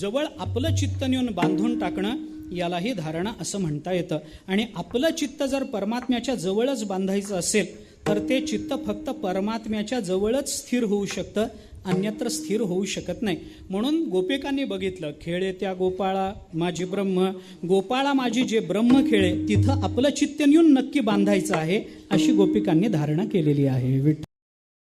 जवळ आपलं चित्त नेऊन बांधून टाकणं यालाही धारणा असं म्हणता येतं. आणि आपलं चित्त जर परमात्म्याच्या जवळच बांधायचं असेल तर ते चित्त फक्त परमात्म्याच्या जवळच स्थिर होऊ शकतं, अन्यत्र स्थिर होऊ शकत नाही. म्हणून गोपिकांनी बघितलं, खेळे त्या गोपाळा माझी ब्रह्म, गोपाळा माझी जे ब्रह्म खेळे, तिथं आपलं चित्त नेऊन नक्की बांधायचं आहे, अशी गोपिकांनी धारणा केलेली आहे.